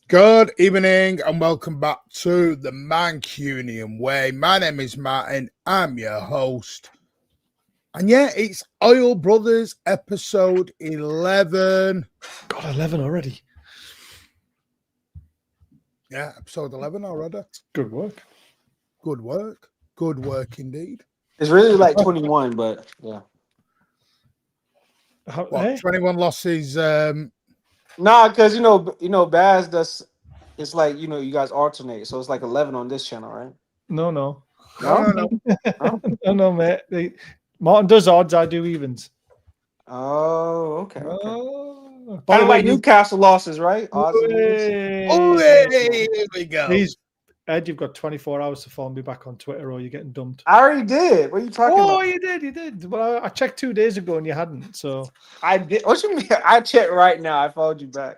Good evening and welcome back to the Mancunian Way. My name is Martin. I'm your host. And yeah, it's Oil Brothers episode 11. God, 11 already. Yeah, episode 11 already. Good work. Good work. Good work indeed. It's really like 21, but yeah. What, 21 losses? Nah, because you know, Baz does. It's like you guys alternate, so it's like 11 on this channel, right? No. No. No, mate. Martin does odds, I do evens. Oh, okay. Oh, Kind of like Newcastle losses, right? Odds and evens. Oh, here we go. Please, Ed, you've got 24 hours to follow me back on Twitter or you're getting dumped. I already did. What are you talking about? Oh, you did. Well, I checked 2 days ago and you hadn't, so. I did. What you mean? I checked right now. I followed you back.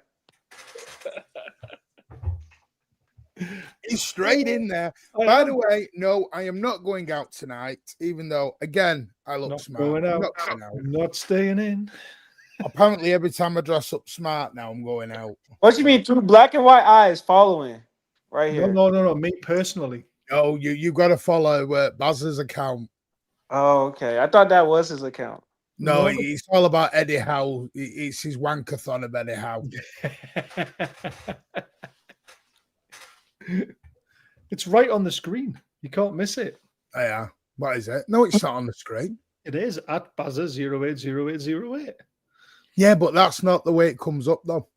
He's straight in there. By the way, no, I am not going out tonight, even though, again, I look smart. Going out. I'm not staying in. Apparently, every time I dress up smart now, I'm going out. What you mean? Through black and white eyes following right here. No. Me personally. No, you got to follow Baz's account. Oh, okay. I thought that was his account. No, it's all about Eddie Howe. It's his wankathon of Eddie Howe. It's right on the screen. You can't miss it. Oh, yeah. What is it? No, it's not on the screen. It is at Bazza080808. Yeah, but that's not the way it comes up, though.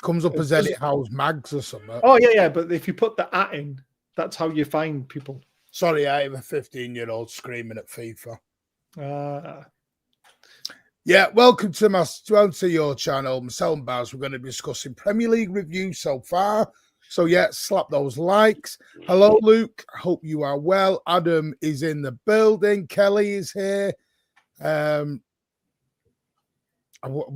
Comes up as Eddie Howe's mags or something. Oh, yeah. But if you put the at in, that's how you find people. Sorry, I have a 15-year-old screaming at FIFA. Yeah, welcome to your channel. Myself and Baz, we're going to be discussing Premier League review so far. So, yeah, slap those likes. Hello, Luke. I hope you are well. Adam is in the building. Kelly is here. Why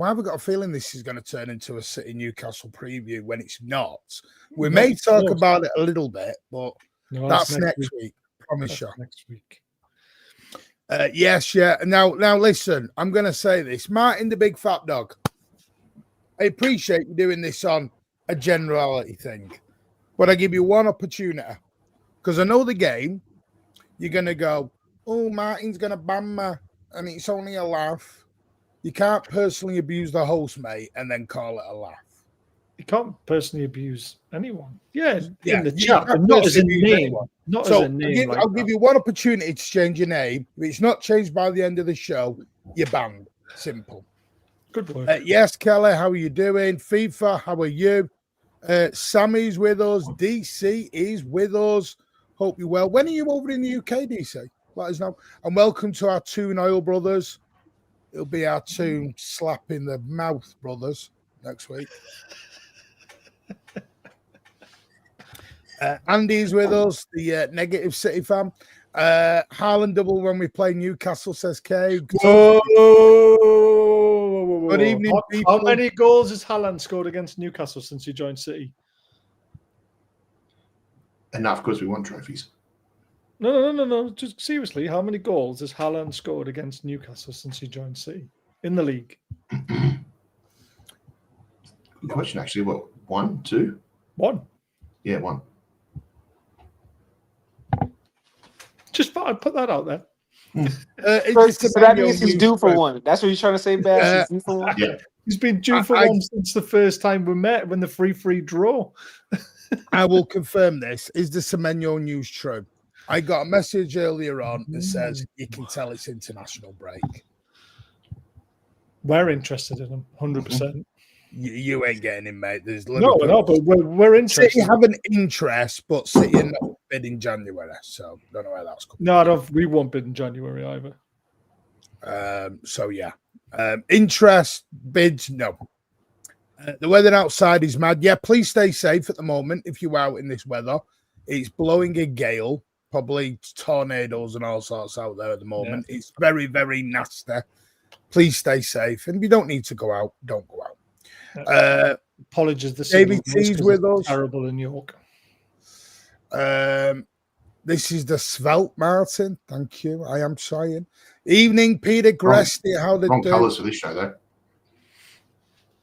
have I got a feeling this is going to turn into a City Newcastle preview when it's not? We may talk about it a little bit, but that's next week. Promise you. Next week. Yes, yeah. Now, listen, I'm going to say this. Martin, the big fat dog, I appreciate you doing this on a generality thing, but I give you one opportunity because I know the game. You're going to go, oh, Martin's going to ban me, and it's only a laugh. You can't personally abuse the host, mate, and then call it a laugh. You can't personally abuse anyone. Yeah, in the chat, but not as a name. Not as a name. I'll give you one opportunity to change your name. If it's not changed by the end of the show, you're banned. Simple. Good work. Yes, Kelly, how are you doing? FIFA, how are you? Sammy's with us. DC is with us. Hope you're well. When are you over in the UK, DC? Let us know. And welcome to our Toon Oil brothers. It'll be our Toon slap in the mouth brothers next week. Andy's with us, the negative City fan. Haaland double when we play Newcastle, says Kay. Good evening, people. How many goals has Haaland scored against Newcastle since he joined City? Enough, because we want trophies. No. Just seriously, how many goals has Haaland scored against Newcastle since he joined City in the league? Good question, actually. What, 1, 2? 1. Yeah, 1. Just thought I'd put that out there. So that means he's due for one. That's what he's trying to say, Bass. He's due for one. Yeah. He's been due for one since the first time we met when the 3-3 draw. I will confirm this. Is the Semenyo news true? I got a message earlier on that says you can tell it's international break. We're interested in him, 100%. You ain't getting him, mate. There's no, but we're interested. City have an interest, but City are not bid in January, so don't know where that's coming. No, we won't bid in January either. So yeah, interest bids, no. The weather outside is mad. Yeah, please stay safe at the moment if you're out in this weather. It's blowing a gale, probably tornadoes and all sorts out there at the moment. Yeah. It's very, very nasty. Please stay safe, and if you don't need to go out, don't go out. Apologies, the David T's with us. Terrible in York. This is the Svelte Martin. Thank you. I am trying. Evening, Peter Gresti. How did wrong colours for this show, though?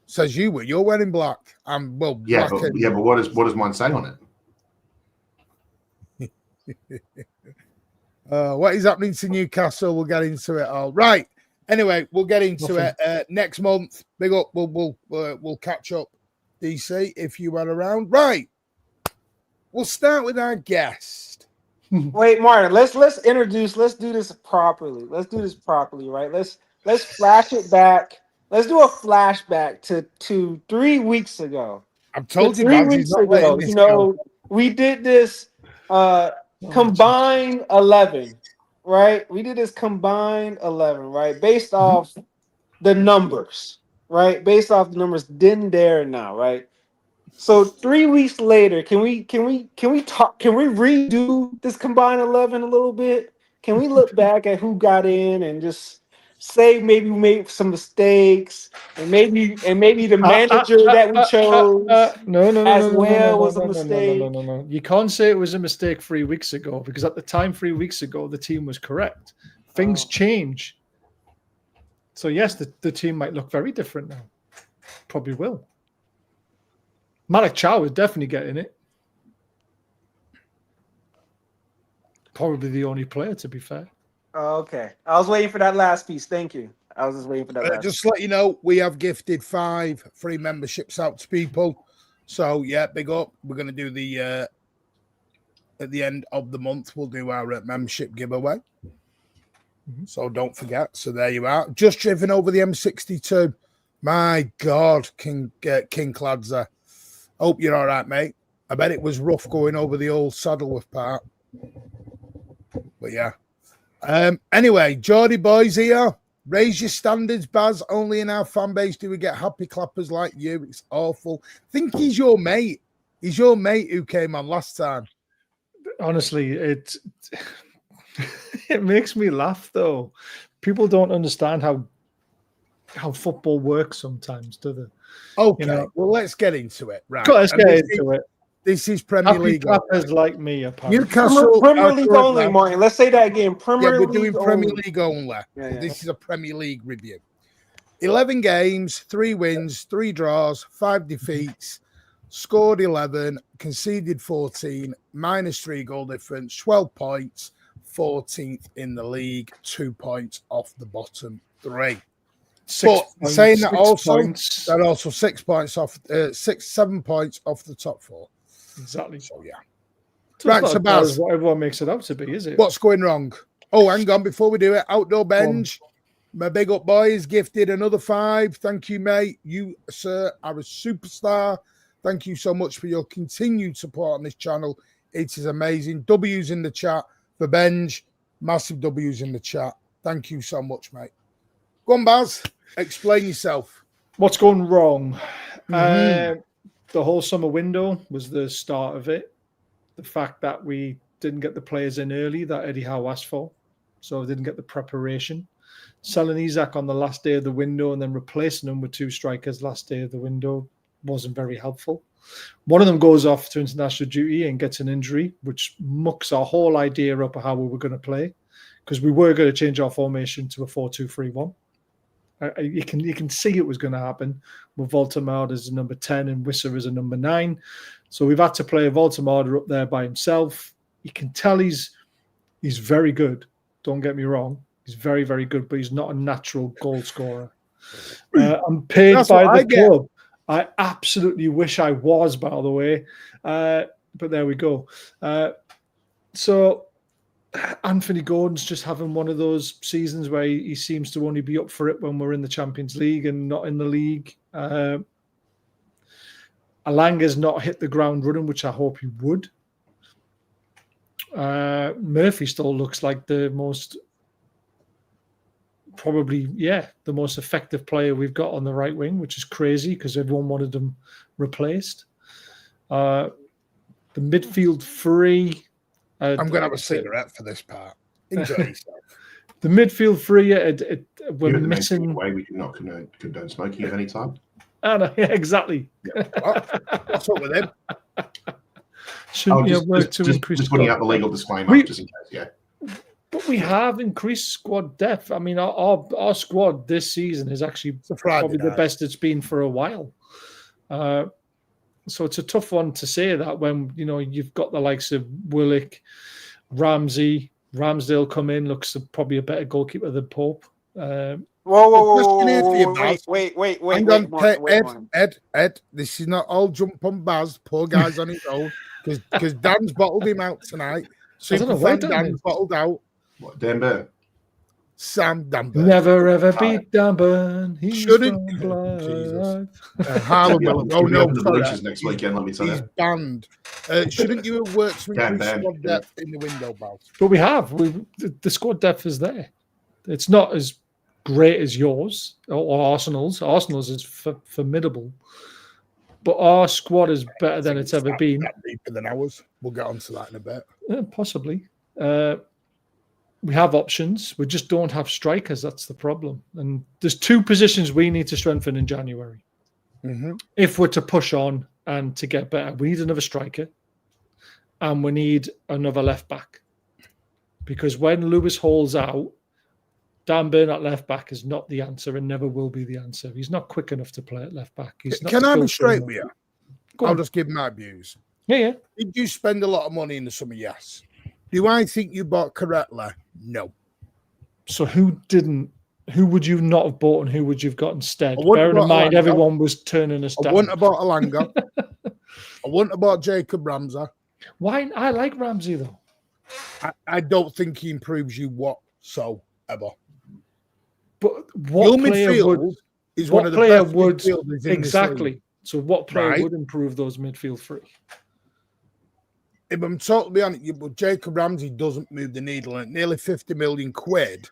Says you were. You're wearing black. I'm well. Yeah, black but what does mine say on it? What is happening to Newcastle? We'll get into it all. Right. Anyway, we'll get into it next month. Big up. We'll catch up, DC, if you are around. Right. We'll start with our guest. Wait, Martin. Let's introduce. Let's do this properly. Right. Let's flash it back. Let's do a flashback to 3 weeks ago. I've told you 3 weeks ago. You know, we did this combined 11. Right, we did this combined 11, right, based off the numbers, right, then, there, and now, right. So 3 weeks later, can we redo this combined 11 a little bit? Can we look back at who got in and just say maybe we made some mistakes, and maybe the manager that we chose was a mistake. No. You can't say it was a mistake 3 weeks ago, because at the time 3 weeks ago the team was correct. Things change. So yes, the team might look very different now. Probably will. Malik Chow is definitely getting it. Probably the only player, to be fair. Okay. I was waiting for that last piece. Thank you. I was just waiting for that. Just to let you know, we have gifted 5 free memberships out to people. So, yeah, big up. We're going to do the, at the end of the month, we'll do our membership giveaway. So don't forget. So there you are. Just driven over the M62. My God, King Cladser. Hope you're all right, mate. I bet it was rough going over the old Saddleworth part. But, yeah. Anyway, Geordie boys here. Raise your standards, Baz. Only in our fan base do we get happy clappers like you. It's awful. I think he's your mate. He's your mate who came on last time. Honestly, it makes me laugh, though. People don't understand how football works sometimes, do they? Okay, well, let's get into it. Right. Let's get into it. This is Premier League. Clappers like me, apparently. Newcastle Premier League only, Martin. Let's say that again. We're doing Premier League only. Yeah. This is a Premier League review. 11 games, 3 wins, 3 draws, 5 defeats, scored 11, conceded 14, -3 goal difference, 12 points, 14th in the league, 2 points off the bottom 3. But saying that also 6 points off, 7 points off the top 4. Exactly. So yeah. Right, so Baz, what everyone makes it out to be, is it? What's going wrong? Oh, hang on, before we do it, Outdoor Bench, my big up boys gifted another 5. Thank you, mate. You, sir, are a superstar. Thank you so much for your continued support on this channel. It is amazing. W's in the chat for Benj. Massive W's in the chat. Thank you so much, mate. Go on, Baz. Explain yourself. What's going wrong? The whole summer window was the start of it. The fact that we didn't get the players in early that Eddie Howe asked for, so we didn't get the preparation. Selling Isak on the last day of the window and then replacing him with 2 strikers last day of the window wasn't very helpful. One of them goes off to international duty and gets an injury, which mucks our whole idea up of how we were going to play, because we were going to change our formation to a 4-2-3-1. You can see it was going to happen with Voltemade as a number 10 and Wisser as a number 9. So we've had to play Voltemade up there by himself. You can tell he's very good. Don't get me wrong. He's very, very good, but he's not a natural goal scorer. I'm paid by the club. I absolutely wish I was, by the way. But there we go. So Anthony Gordon's just having one of those seasons where he seems to only be up for it when we're in the Champions League and not in the league. Alanga's not hit the ground running, which I hope he would. Murphy still looks like the most effective player we've got on the right wing, which is crazy because everyone wanted him replaced. The midfield three. I'm going to have a cigarette for this part. Enjoy yourself. The midfield three, we're missing. Way we do not condone smoking at any time. Yeah, exactly. Yeah. What's up with him? Shouldn't you have worked to increase? Just putting out the legal disclaimer, just in case. Yeah. But we have increased squad depth. I mean, our squad this season is actually probably the best it's been for a while. So it's a tough one to say that when you've got the likes of Willock, Ramsey, Ramsdale come in, looks probably a better goalkeeper than Pope. Wait. Ed, this is not all jump on Baz. Poor guy's on his own because Dan's bottled him out tonight. Dan's bottled out. What, Dan Burn? Sam Danburn. Never ever beat Danburn. Shouldn't Jesus. Haaland will. Oh no, next weekend. Let me tell you. He's banned. Shouldn't you have worked to increase squad depth in the window, Baz? But we have. The squad depth is there. It's not as great as yours or Arsenal's. Arsenal's is formidable. But our squad is better than it's ever been. Deeper than ours. We'll get onto that in a bit. Possibly. We have options. We just don't have strikers. That's the problem. And there's 2 positions we need to strengthen in January. Mm-hmm. If we're to push on and to get better, we need another striker and we need another left back. Because when Lewis Hall's out, Dan Burn at left back is not the answer and never will be the answer. He's not quick enough to play at left back. Can I be straight with you? I'll just give my views. Yeah. Did you spend a lot of money in the summer? Yes. Do I think you bought correctly? No. So who didn't? Who would you not have bought and who would you have got instead? Bearing in mind, everyone was turning us down. I wouldn't have bought Alanga. I wouldn't have bought Jacob Ramsey. Why? I like Ramsey, though. I don't think he improves you whatsoever. But what player would? Is one of the best midfielders in exactly. So what player would improve those midfield 3? If I'm totally honest, Jacob Ramsey doesn't move the needle, and nearly 50 million quid.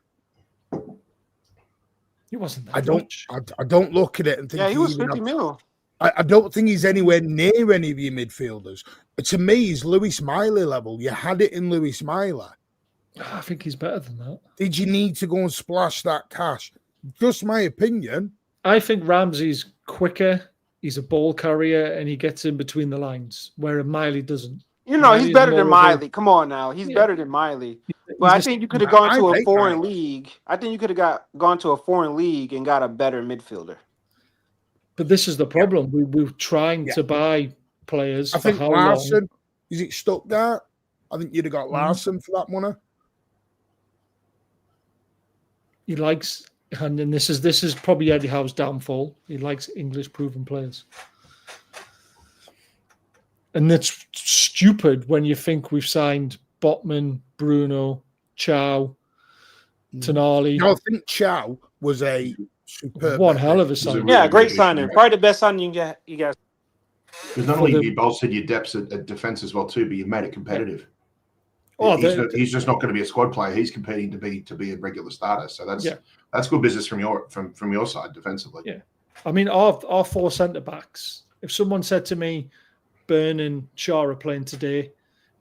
He wasn't that much. I don't look at it and think. Yeah, he was 50 mil. I don't think he's anywhere near any of your midfielders. To me, he's Louis Miley level. You had it in Louis Miley. I think he's better than that. Did you need to go and splash that cash? Just my opinion. I think Ramsey's quicker. He's a ball carrier, and he gets in between the lines, where Miley doesn't. He's better than Miley. Come on now. He's better than Miley. But I think you could have gone to a foreign league. I think you could have gone to a foreign league and got a better midfielder. But this is the problem. We're trying to buy players. I think Larson, is it Stuttgart? I think you'd have got Larson for that money. He likes, and then this is probably Eddie Howe's downfall. He likes English proven players. And that's stupid when you think we've signed Botman, Bruno, Chow, Tonali. No, I think Chow was a superb. One hell of a signing. Yeah, great signing. Probably the best signing you guys. Because not only have you bolstered your depths at defence as well too, but you've made it competitive. Oh, he's just not going to be a squad player. He's competing to be a regular starter. So that's good business from your side defensively. Yeah, I mean our 4 centre backs. If someone said to me, Burn and Shaw are playing today,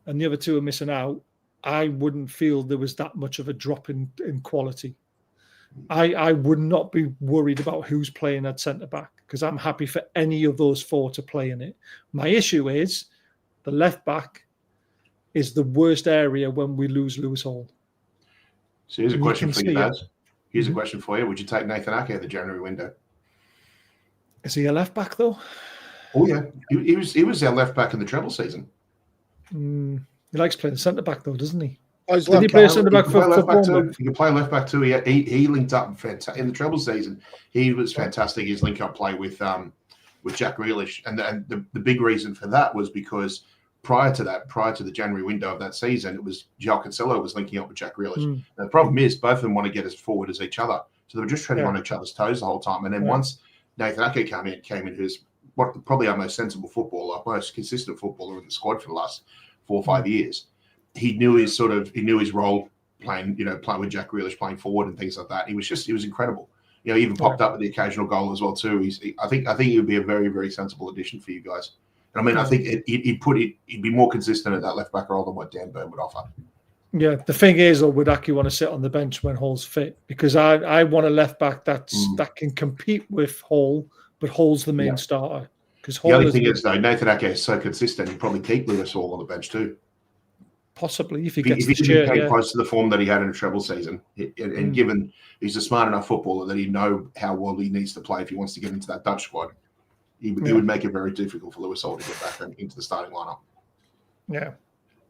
and the other 2 are missing out, I wouldn't feel there was that much of a drop in quality. I would not be worried about who's playing at centre back because I'm happy for any of those 4 to play in it. My issue is the left back is the worst area when we lose Lewis Hall. So here's a question for you, Baz. Here's a question for you. Would you take Nathan Ake at the January window? Is he a left back though? Oh yeah, he was our left back in the treble season. He likes playing centre back though, doesn't he? Did he play centre back for Bournemouth? He can play left back too. He linked up in the treble season. He was fantastic. His link up play with Jack Grealish, and the big reason for that was because prior to the January window of that season, it was João Cancelo was linking up with Jack Grealish. And the problem is both of them want to get as forward as each other, so they were just treading on each other's toes the whole time. And then once Nathan Ake came in, who's probably our most sensible footballer, most consistent footballer in the squad for the last 4 or 5 years. He knew his role playing with Jack Grealish, playing forward and things like that. He was incredible. He even popped up with the occasional goal as well too. I think he would be a very, very sensible addition for you guys. And I mean, I think he'd be more consistent at that left back role than what Dan Burn would offer. Yeah, the thing is, or would Aki want to sit on the bench when Hall's fit? Because I want a left back that can compete with Hall, but Hall's the main starter. Because the other thing is though, Nathan Ake is so consistent, he'd probably keep Lewis Hall on the bench too. Possibly, if he gets the shirt, came close to the form that he had in a treble season, and given he's a smart enough footballer that he know how well he needs to play if he wants to get into that Dutch squad, he would make it very difficult for Lewis Hall to get back into the starting lineup. Yeah,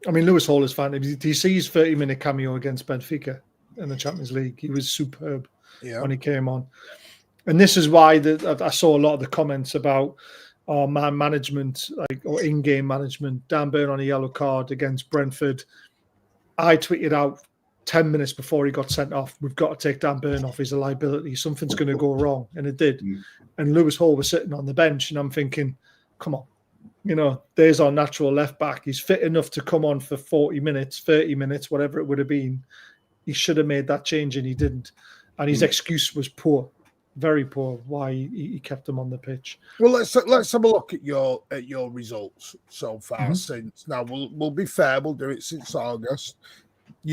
I mean Lewis Hall is fine. Do you see his 30-minute cameo against Benfica in the Champions League? He was superb when he came on, and this is why I saw a lot of the comments about man management, or in-game management. Dan Burn on a yellow card against Brentford. I tweeted out 10 minutes before he got sent off, we've got to take Dan Burn off. He's a liability. Something's going to go wrong. And it did. And Lewis Hall was sitting on the bench, and I'm thinking, come on. There's our natural left back. He's fit enough to come on for 40 minutes, 30 minutes, whatever it would have been. He should have made that change, and he didn't. And his excuse was poor. Very poor. Why he kept him on the pitch. Well, let's have a look at your results so far. Since now we'll be fair, we'll do it since August.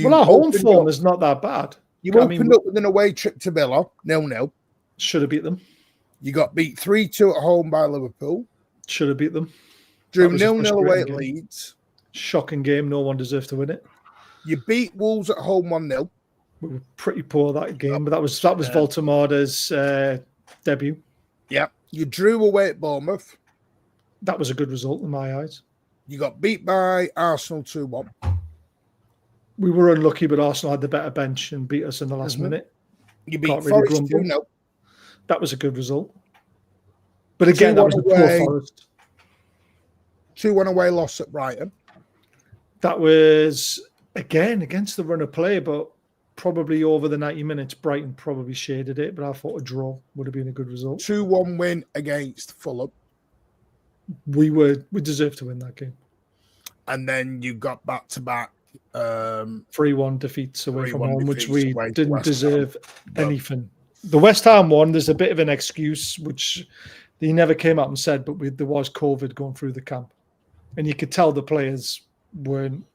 Our home form is not that bad. You opened up with an away trip to Villa, 0-0. Should have beat them. You got beat 3-2 at home by Liverpool. Should have beat them. Drew 0-0 away at Leeds. Shocking game. No one deserved to win it. You beat Wolves at home 1-0. We were pretty poor that game, but that was Voltemada's debut. Yeah. You drew away at Bournemouth. That was a good result in my eyes. You got beat by Arsenal 2-1. We were unlucky, but Arsenal had the better bench and beat us in the last minute. You beat Forest 2-0. That was a good result. But again, that was a poor Forest. 2-1 away loss at Brighton. That was, again, against the run of play, but probably over the 90 minutes, Brighton probably shaded it, but I thought a draw would have been a good result. 2-1 win against Fulham. We deserved to win that game. And then you got back-to-back 3-1 defeats away from home, which we didn't deserve anything. The West Ham one, there's a bit of an excuse, which he never came out and said, but there was COVID going through the camp. And you could tell the players weren't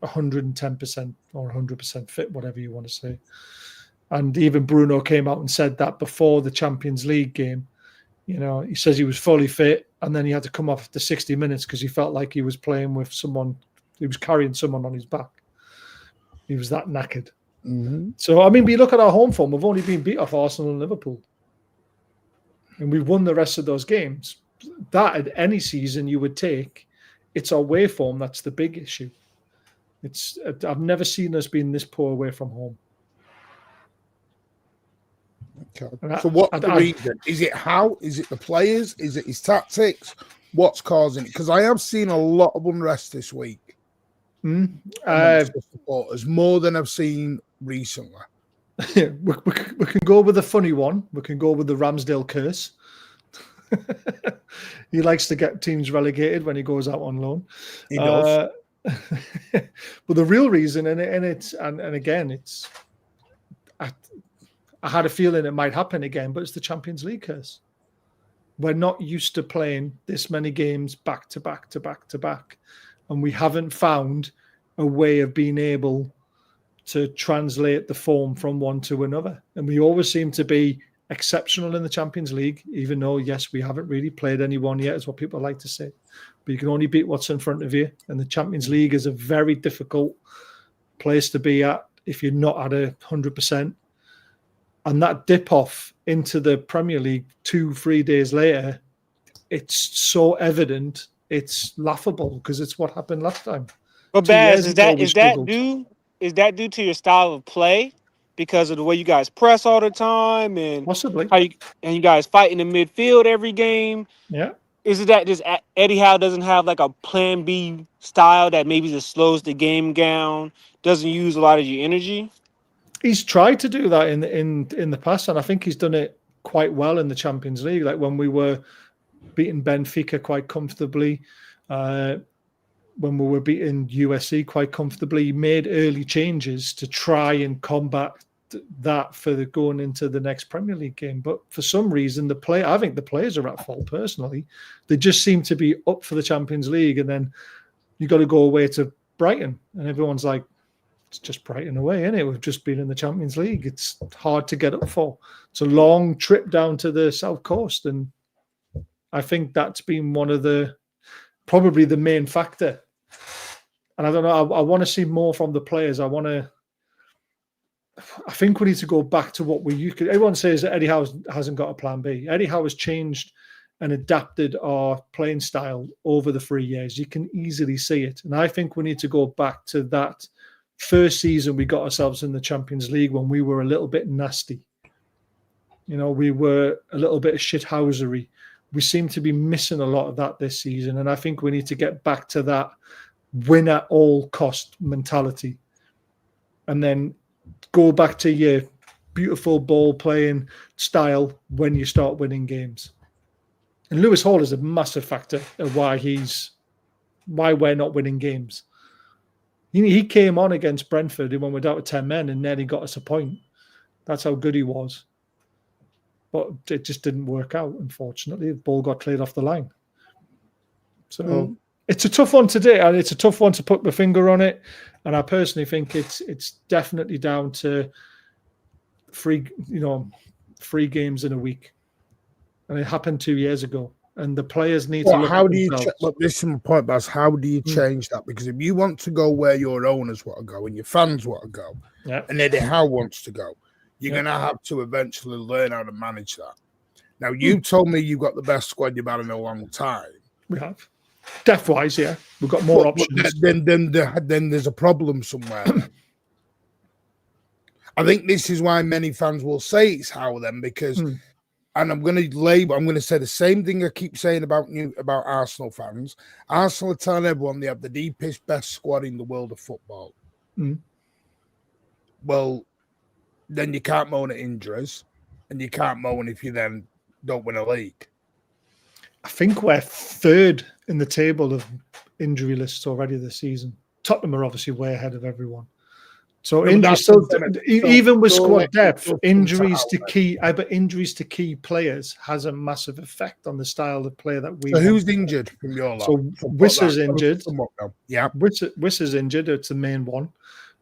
110% or 100% fit, whatever you want to say. And even Bruno came out and said that before the Champions League game. He says he was fully fit, and then he had to come off after 60 minutes because he felt like he was playing with someone, he was carrying someone on his back. He was that knackered. So, I mean, we look at our home form, we've only been beat off Arsenal and Liverpool. And we've won the rest of those games. That, at any season you would take, it's our away form that's the big issue. I've never seen us being this poor away from home. Okay. So what's the reason? Is it how? Is it the players? Is it his tactics? What's causing it? Because I have seen a lot of unrest this week. Supporters, more than I've seen recently. we can go with the funny one. We can go with the Ramsdale curse. He likes to get teams relegated when he goes out on loan. He does. But the real reason, and again, it's I had a feeling it might happen again, but it's the Champions League curse. We're not used to playing this many games back to back to back to back, and we haven't found a way of being able to translate the form from one to another. And we always seem to be exceptional in the Champions League, even though, yes, we haven't really played anyone yet, is what people like to say. But you can only beat what's in front of you. And the Champions League is a very difficult place to be at if you're not at 100%. And that dip off into the Premier League 2-3 days later, it's so evident, it's laughable because it's what happened last time. But Baz, is that due to your style of play because of the way you guys press all the time and possibly you guys fight in the midfield every game? Yeah. Is it that just Eddie Howe doesn't have like a plan B style that maybe just slows the game down, doesn't use a lot of your energy? He's tried to do that in the past, and I think he's done it quite well in the Champions League. Like when we were beating Benfica quite comfortably, when we were beating USC quite comfortably, he made early changes to try and combat that for going into the next Premier League game. But for some reason, I think the players are at fault personally. They just seem to be up for the Champions League, and then you got to go away to Brighton, and everyone's like, it's just Brighton away, isn't it? We've just been in the Champions League. It's hard to get up for. It's a long trip down to the South Coast, and I think that's been one of probably the main factor. And I don't know, I want to see more from the players. I think we need to go back to what we used to. Everyone says that Eddie Howe hasn't got a plan B. Eddie Howe has changed and adapted our playing style over the 3 years. You can easily see it. And I think we need to go back to that first season we got ourselves in the Champions League when we were a little bit nasty. You know, we were a little bit of shithousery. We seem to be missing a lot of that this season. And I think we need to get back to that win at all cost mentality. And then go back to your beautiful ball playing style when you start winning games. And Lewis Hall is a massive factor of why we're not winning games. He came on against Brentford when we're down to 10 men and nearly got us a point. That's how good he was. But it just didn't work out, unfortunately. The ball got cleared off the line. So it's a tough one today, and it's a tough one to put my finger on it. And I personally think it's definitely down to three games in a week. And it happened 2 years ago. And the players need to look how at do you themselves. look, this is my point, Baz. How do you change that? Because if you want to go where your owners want to go and your fans want to go, and Eddie Howe wants to go, you're going to have to eventually learn how to manage that. Now, you told me you've got the best squad you've had in a long time. We have. Depth-wise, yeah. We've got more options. Then there's a problem somewhere. I think this is why many fans will say it's Howe then, because... And I'm going to say the same thing I keep saying about Arsenal fans. Arsenal are telling everyone they have the deepest, best squad in the world of football. Well, then you can't moan at injuries, and you can't moan if you then don't win a league. I think we're third in the table of injury lists already this season. Tottenham are obviously way ahead of everyone. So injuries, even with squad depth, injuries to key players has a massive effect on the style of player that we. So who's injured from your lot? So Wissa's injured. Yeah, Wissa's injured. It's the main one.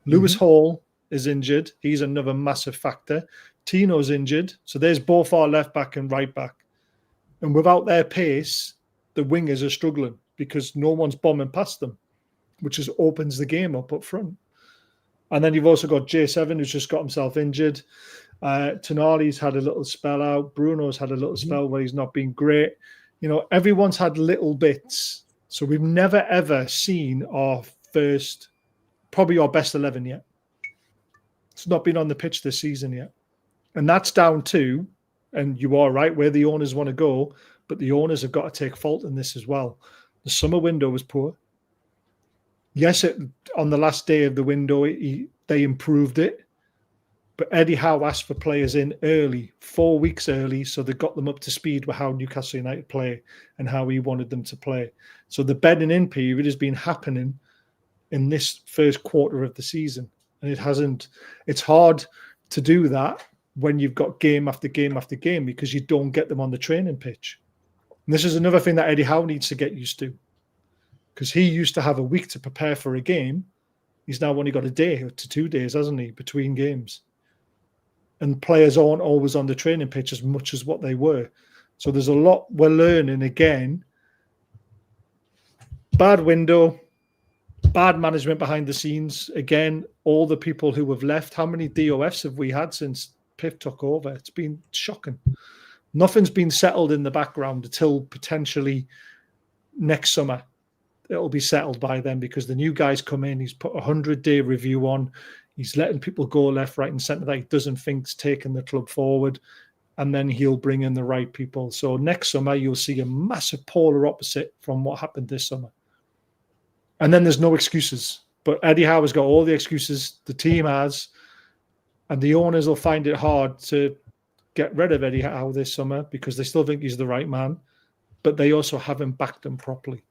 Lewis Hall is injured. He's another massive factor. Tino's injured. So there's both our left back and right back. And without their pace, the wingers are struggling because no one's bombing past them, which just opens the game up front. And then you've also got J7, who's just got himself injured. Tonali's had a little spell out. Bruno's had a little spell where he's not been great. You know, everyone's had little bits. So we've never, ever seen probably our best 11 yet. It's not been on the pitch this season yet. And that's down to, and you are right, where the owners want to go, but the owners have got to take fault in this as well. The summer window was poor. Yes, on the last day of the window, they improved it. But Eddie Howe asked for players in early, 4 weeks early, so they got them up to speed with how Newcastle United play and how he wanted them to play. So the bedding in period has been happening in this first quarter of the season. And it hasn't, it's hard to do that when you've got game after game after game because you don't get them on the training pitch. And this is another thing that Eddie Howe needs to get used to, because he used to have a week to prepare for a game. He's now only got a day to 2 days, hasn't he, between games? And players aren't always on the training pitch as much as what they were. So there's a lot we're learning again. Bad window, bad management behind the scenes. Again, all the people who have left. How many DOFs have we had since Piff took over? It's been shocking. Nothing's been settled in the background until potentially next summer. It'll be settled by then because the new guys come in. He's put a 100-day review on. He's letting people go left, right, and centre that he doesn't think's taking the club forward, and then he'll bring in the right people. So next summer, you'll see a massive polar opposite from what happened this summer. And then there's no excuses. But Eddie Howe has got all the excuses, the team has, and the owners will find it hard to get rid of Eddie Howe this summer because they still think he's the right man, but they also haven't backed him properly.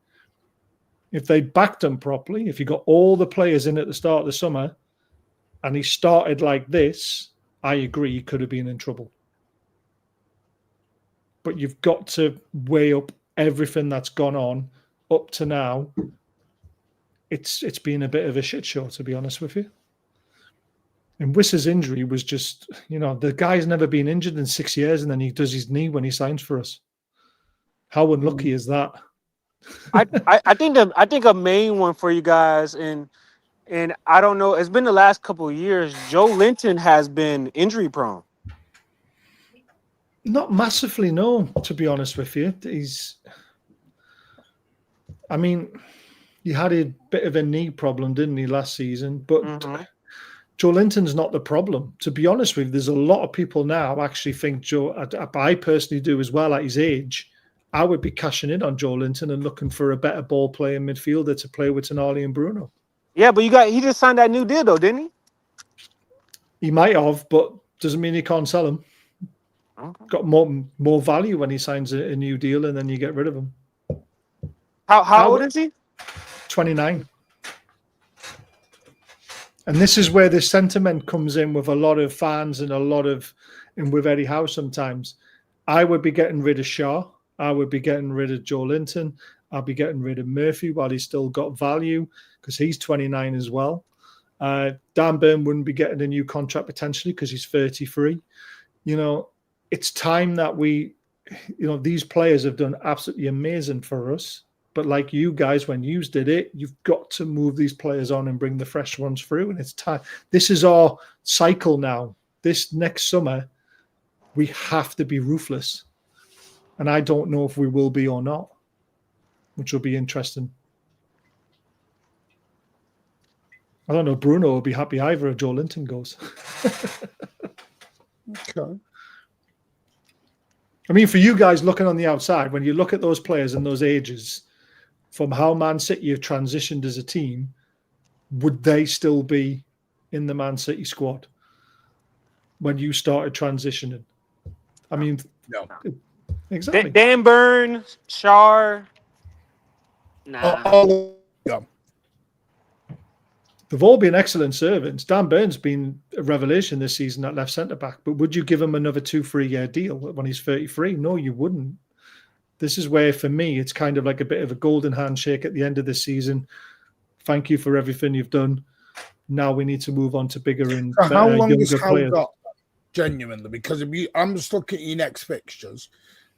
If they backed him properly, if you got all the players in at the start of the summer, and he started like this, I agree, he could have been in trouble. But you've got to weigh up everything that's gone on up to now. It's been a bit of a shit show, to be honest with you. And Wiss's injury was just, the guy's never been injured in 6 years, and then he does his knee when he signs for us. How unlucky is that? I think a main one for you guys, and I don't know, it's been the last couple of years, Joe Linton has been injury prone. Not massively, no, to be honest with you. He had a bit of a knee problem, didn't he, last season? But Joe Linton's not the problem. To be honest with you, there's a lot of people now actually think Joe, I personally do as well at his age, I would be cashing in on Joe Linton and looking for a better ball playing midfielder to play with Tonali and Bruno. Yeah, but he just signed that new deal though, didn't he? He might have, but doesn't mean he can't sell him. Okay. Got more value when he signs a new deal and then you get rid of him. How old is he? 29. And this is where the sentiment comes in with a lot of fans and with Eddie Howe sometimes. I would be getting rid of Shaw. I would be getting rid of Joe Linton. I'll be getting rid of Murphy while he's still got value because he's 29 as well. Dan Burn wouldn't be getting a new contract potentially because he's 33. It's time that these players have done absolutely amazing for us. But like you guys, when you did it, you've got to move these players on and bring the fresh ones through. And it's time. This is our cycle now. This next summer, we have to be ruthless. And I don't know if we will be or not, which will be interesting. I don't know. Bruno will be happy either if Joe Linton goes. Okay. For you guys looking on the outside, when you look at those players and those ages, from how Man City have transitioned as a team, would they still be in the Man City squad when you started transitioning? No. Exactly. Dan Burn, Shar. Nah. They've all been excellent servants. Dan Burn's been a revelation this season at left centre-back, but would you give him another 2-3 year deal when he's 33? No, you wouldn't. This is where, for me, it's kind of like a bit of a golden handshake at the end of the season. Thank you for everything you've done. Now we need to move on to bigger and better, how long younger has Hal players. got? Genuinely, because I'm just looking at your next fixtures.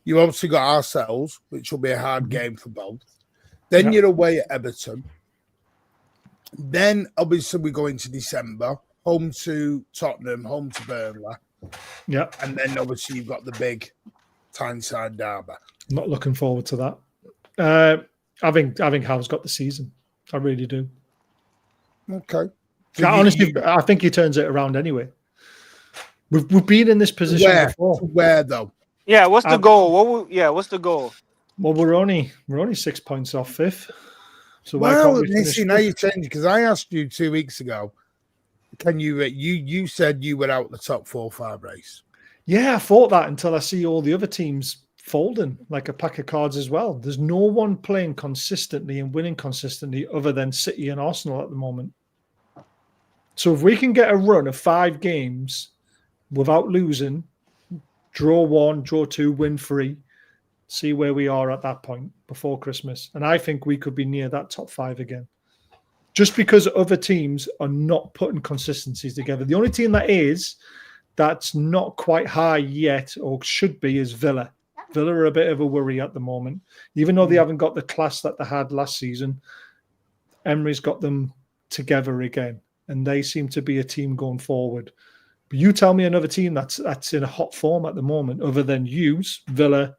You obviously got ourselves, which will be a hard game for both. Then you're away at Everton. Then, obviously, we go into December, home to Tottenham, home to Burnley. Yeah. And then, obviously, you've got the big Tyneside derby. I'm not looking forward to that. I think Hal's got the season. I really do. Okay. So honestly, I think he turns it around anyway. We've been in this position before. Where, though? Yeah, what's the goal? What's the goal? Well, we're only 6 points off fifth. So well, now you change, because I asked you 2 weeks ago, Can you? You said you were out the top 4-5 race. Yeah, I thought that until I see all the other teams folding like a pack of cards as well. There's no one playing consistently and winning consistently other than City and Arsenal at the moment. So if we can get a run of 5 games without losing, draw 1, draw 2, win 3, see where we are at that point before Christmas. And I think we could be near that top 5 again. Just because other teams are not putting consistencies together. The only team that's not quite high yet or should be is Villa. Villa are a bit of a worry at the moment. Even though they haven't got the class that they had last season, Emery's got them together again. And they seem to be a team going forward. But you tell me another team that's in a hot form at the moment, other than Villa,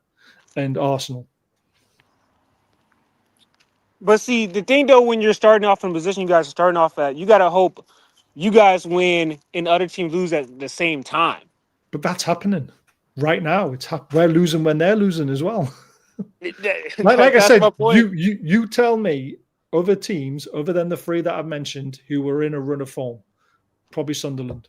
and Arsenal. But see, the thing though, when you're starting off in the position you guys are starting off at, you gotta hope you guys win and other teams lose at the same time. But that's happening right now. We're losing when they're losing as well. like I said, you tell me other teams other than the 3 that I've mentioned who were in a run of form. Probably Sunderland.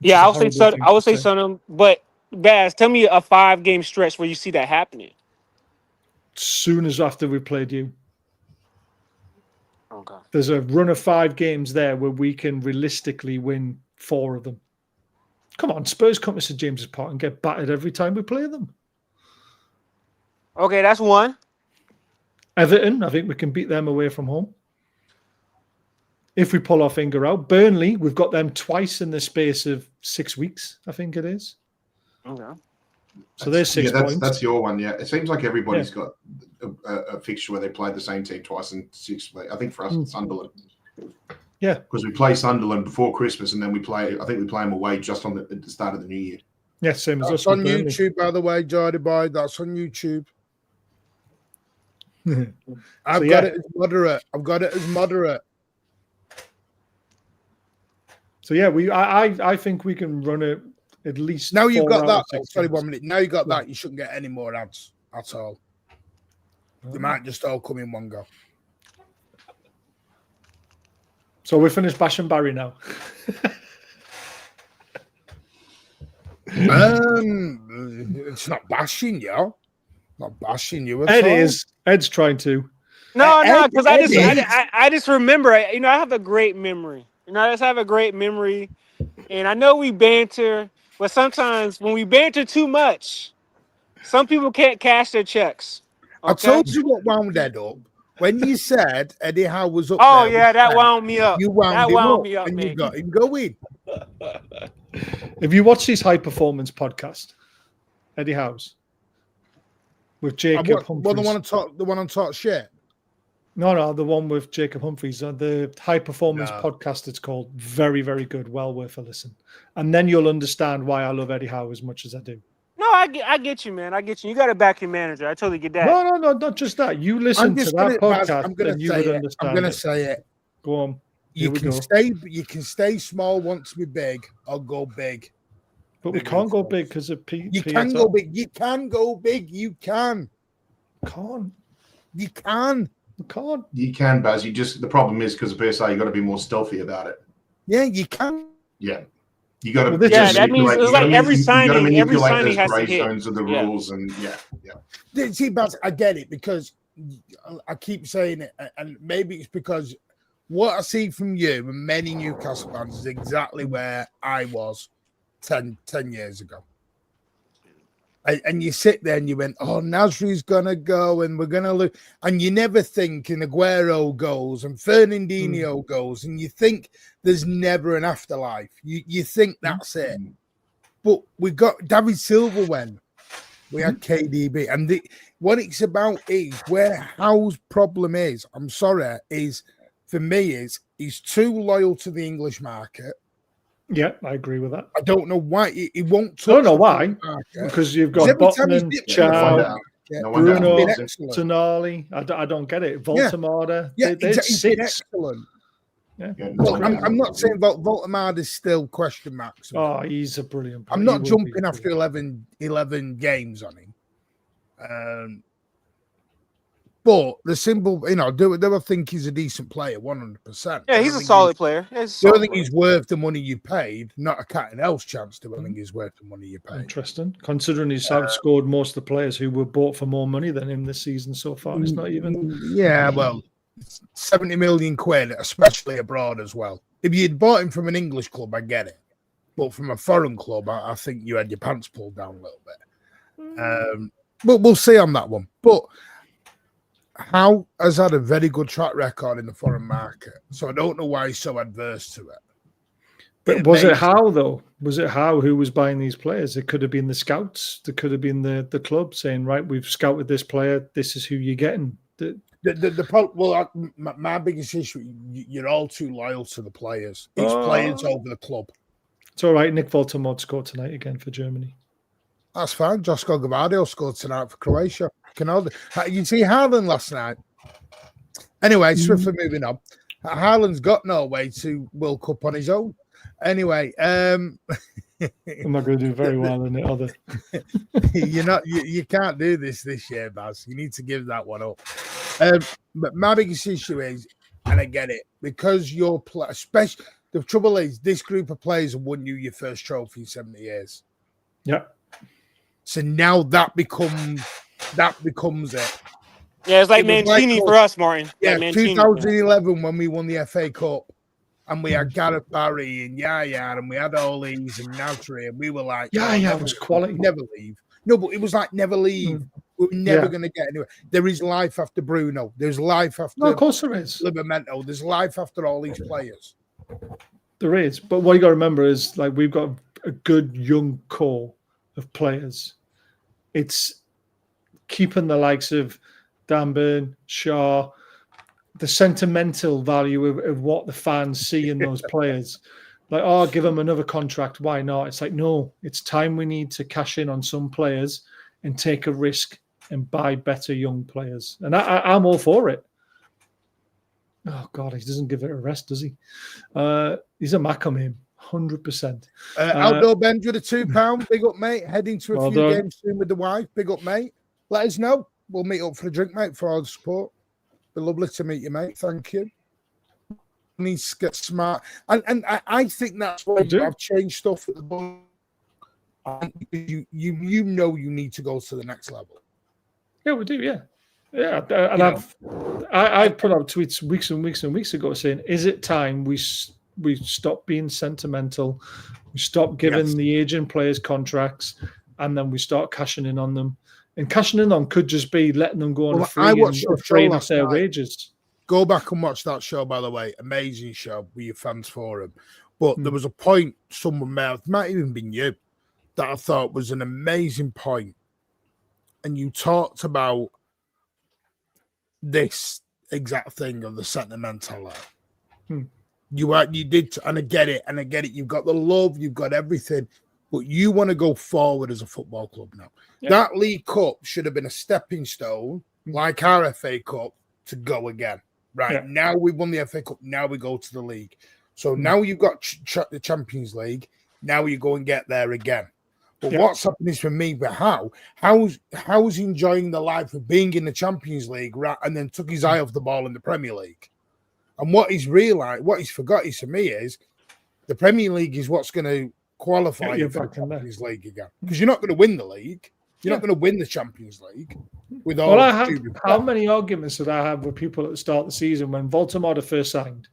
Yeah, I would say Sunderland. But Baz, tell me a 5-game stretch where you see that happening. Soon as after we played you. Okay. There's a run of 5 games there where we can realistically win 4 of them. Come on, Spurs come to St James's Park and get battered every time we play them. Okay, that's one. Everton, I think we can beat them away from home. If we pull our finger out. Burnley, we've got them twice in the space of 6 weeks, I think it is. Okay. So there's 6 points. That's your one, yeah. It seems like everybody's got a fixture where they played the same team twice in 6 weeks. I think for us, it's Sunderland. Yeah. Because we play Sunderland before Christmas and then we play them away just at the start of the new year. Yeah, same as us. That's on YouTube, by the way, Jardy Boy. That's on YouTube. I've got it as moderate. So yeah, I think we can run it at least. Now you've got that. Sorry, 1 minute. Now you got that. You shouldn't get any more ads at all. They might just all come in one go. So we finished Bash and Barry now. It's not bashing you. Not bashing you at all. Ed is. Ed's trying to. No, because I just remember. I have a great memory. I just have a great memory, and I know we banter, but sometimes when we banter too much, some people can't cash their checks. Okay? I told you what wound Ed up when you said Eddie Howe was up. Oh yeah, that wound me up. You wound me up, and you got him going. If you watch his high performance podcast, Eddie Howe's with Jacob Humphries. Well, the one on talk shit. No, the one with Jacob Humphries, the high performance podcast. It's called. Very, very good. Well worth a listen, and then you'll understand why I love Eddie Howe as much as I do. No, I get you, man. I get you. You got to back your manager. I totally get that. No, not just that. You listen to that podcast, and you would understand. I'm going to say it. Go on. You can stay small, want to be big, or go big. But we can't go big because of You can go big. You can go big. You can. Can't. You can. You can't. You can, Baz. The problem is because of PSA, you got to be more stealthy about it. Yeah, you can. Yeah. You got to. That means it's like every signing has to hit zones of the rules, and yeah. See, Baz, I get it because I keep saying it, and maybe it's because what I see from you and many Newcastle fans is exactly where I was 10 years ago. And you sit there and you went, oh, Nasri's going to go and we're going to lose. And you never think and Aguero goes and Fernandinho goes and you think there's never an afterlife. You think that's it. But we got David Silva when we had KDB. And what it's about is where Howe's problem is, I'm sorry, is for me is he's too loyal to the English market. Yeah, I agree with that. I don't know why he won't touch. I don't know why. Because you've got Botman, Chow, Bruno, Tonali. I don't get it. Voltemada. Yeah, he's excellent. Yeah. Well, I'm not saying Voltemada is still question marks. Oh, he's a brilliant player. I'm not jumping after 11 games on him. But the simple, do I think he's a decent player? 100%. Yeah, he's a solid player. Yeah, he's a Do I solid think player. he's worth the money you paid? Not a cat and else chance. Do I think he's worth the money you paid? Interesting, considering he's outscored most of the players who were bought for more money than him this season so far. It's not even. Yeah, well, 70 million quid, especially abroad as well. If you'd bought him from an English club, I get it. But from a foreign club, I think you had your pants pulled down a little bit. But we'll see on that one. But Howe has had a very good track record in the foreign market, so I don't know why he's so adverse to it. But was it Howe, though? Was it Howe who was buying these players? It could have been the scouts. It could have been the club saying, right, we've scouted this player. This is who you're getting. My biggest issue, you're all too loyal to the players. It's players over the club. It's all right. Nick Voltemod scored tonight again for Germany. That's fine. Josko Gavardio scored tonight for Croatia. You see Haaland last night. Anyway, swiftly moving on. Haaland's got Norway to World Cup on his own. Anyway, I'm not going to do very well in it, are they? You can't do this year, Baz. You need to give that one up. But my biggest issue is, and I get it, because you're especially the trouble is this group of players have won you your first trophy in 70 years. Yeah. So now that becomes it. Yeah, it's like Mancini for us, Martin. Yeah, like 2011 when we won the FA Cup and we had Gareth Barry and Yaya and we had all these and Nasri and we were like, Yaya was quality. Never leave. No, but it was like never leave. We're never going to get anywhere. There is life after Bruno. There's life after of course there is. Livramento. There's life after all these players. There is. But what you got to remember is like we've got a good young core of players. It's keeping the likes of Dan Burn, Shaw, the sentimental value of what the fans see in those players. Like, give them another contract. Why not? It's like, no, it's time we need to cash in on some players and take a risk and buy better young players. And I'm all for it. Oh, God, he doesn't give it a rest, does he? He's a Mackham him. 100%. Outdoor Benj with a £2. Big up, mate. Heading to a few games soon with the wife. Big up, mate. Let us know. We'll meet up for a drink, mate, for all the support. Be lovely to meet you, mate. Thank you. Needs to get smart. And I think that's why I've changed stuff at the moment. You need to go to the next level. Yeah, we do, yeah. Yeah. And I put out tweets weeks and weeks and weeks ago saying, is it time we stop being sentimental, we stop giving the aging players contracts, and then we start cashing in on them. And cashing in on could just be letting them go on free and train off their wages. Go back and watch that show, by the way. Amazing show with your fans forum. But there was a point someone made, it might even been you, that I thought was an amazing point. And you talked about this exact thing of the sentimental. You did, and I get it. You've got the love, you've got everything, but you want to go forward as a football club now. Yeah. That League Cup should have been a stepping stone, like our FA Cup, to go again. Right, now we won the FA Cup, now we go to the league. So now you've got the Champions League, now you go and get there again. But what's happening for me, but how's enjoying the life of being in the Champions League, right, and then took his eye off the ball in the Premier League? And what he's realised, what he's forgot is, for me, is the Premier League is what's going to qualify you for the Champions League again. Because you're not going to win the league. You're not going to win the Champions League. How many arguments did I have with people at the start of the season when Voltemod first signed?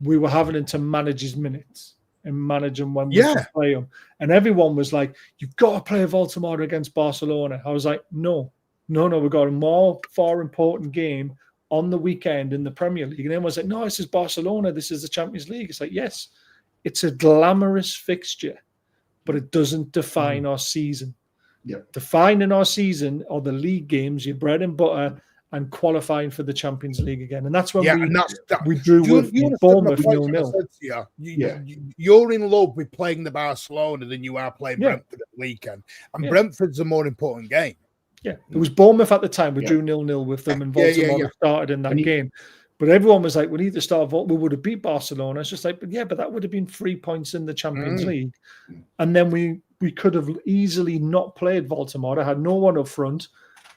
We were having to manage his minutes and manage him when we could play him. And everyone was like, you've got to play Voltemod against Barcelona. I was like, no. We've got a far important game on the weekend in the Premier League. And everyone's like, no, this is Barcelona. This is the Champions League. It's like, yes, it's a glamorous fixture, but it doesn't define our season. Defining our season are the league games, your bread and butter, and qualifying for the Champions League again. And that's when we drew with Bournemouth 0-0. You're in love with playing the Barcelona than you are playing Brentford at the weekend. And Brentford's a more important game. Yeah, it was Bournemouth at the time. We drew 0-0 with them, and Baltimore started in that game. But everyone was like, we need to start. We would have beat Barcelona. It's just like, but that would have been 3 points in the Champions League. And then we could have easily not played Baltimore. I had no one up front.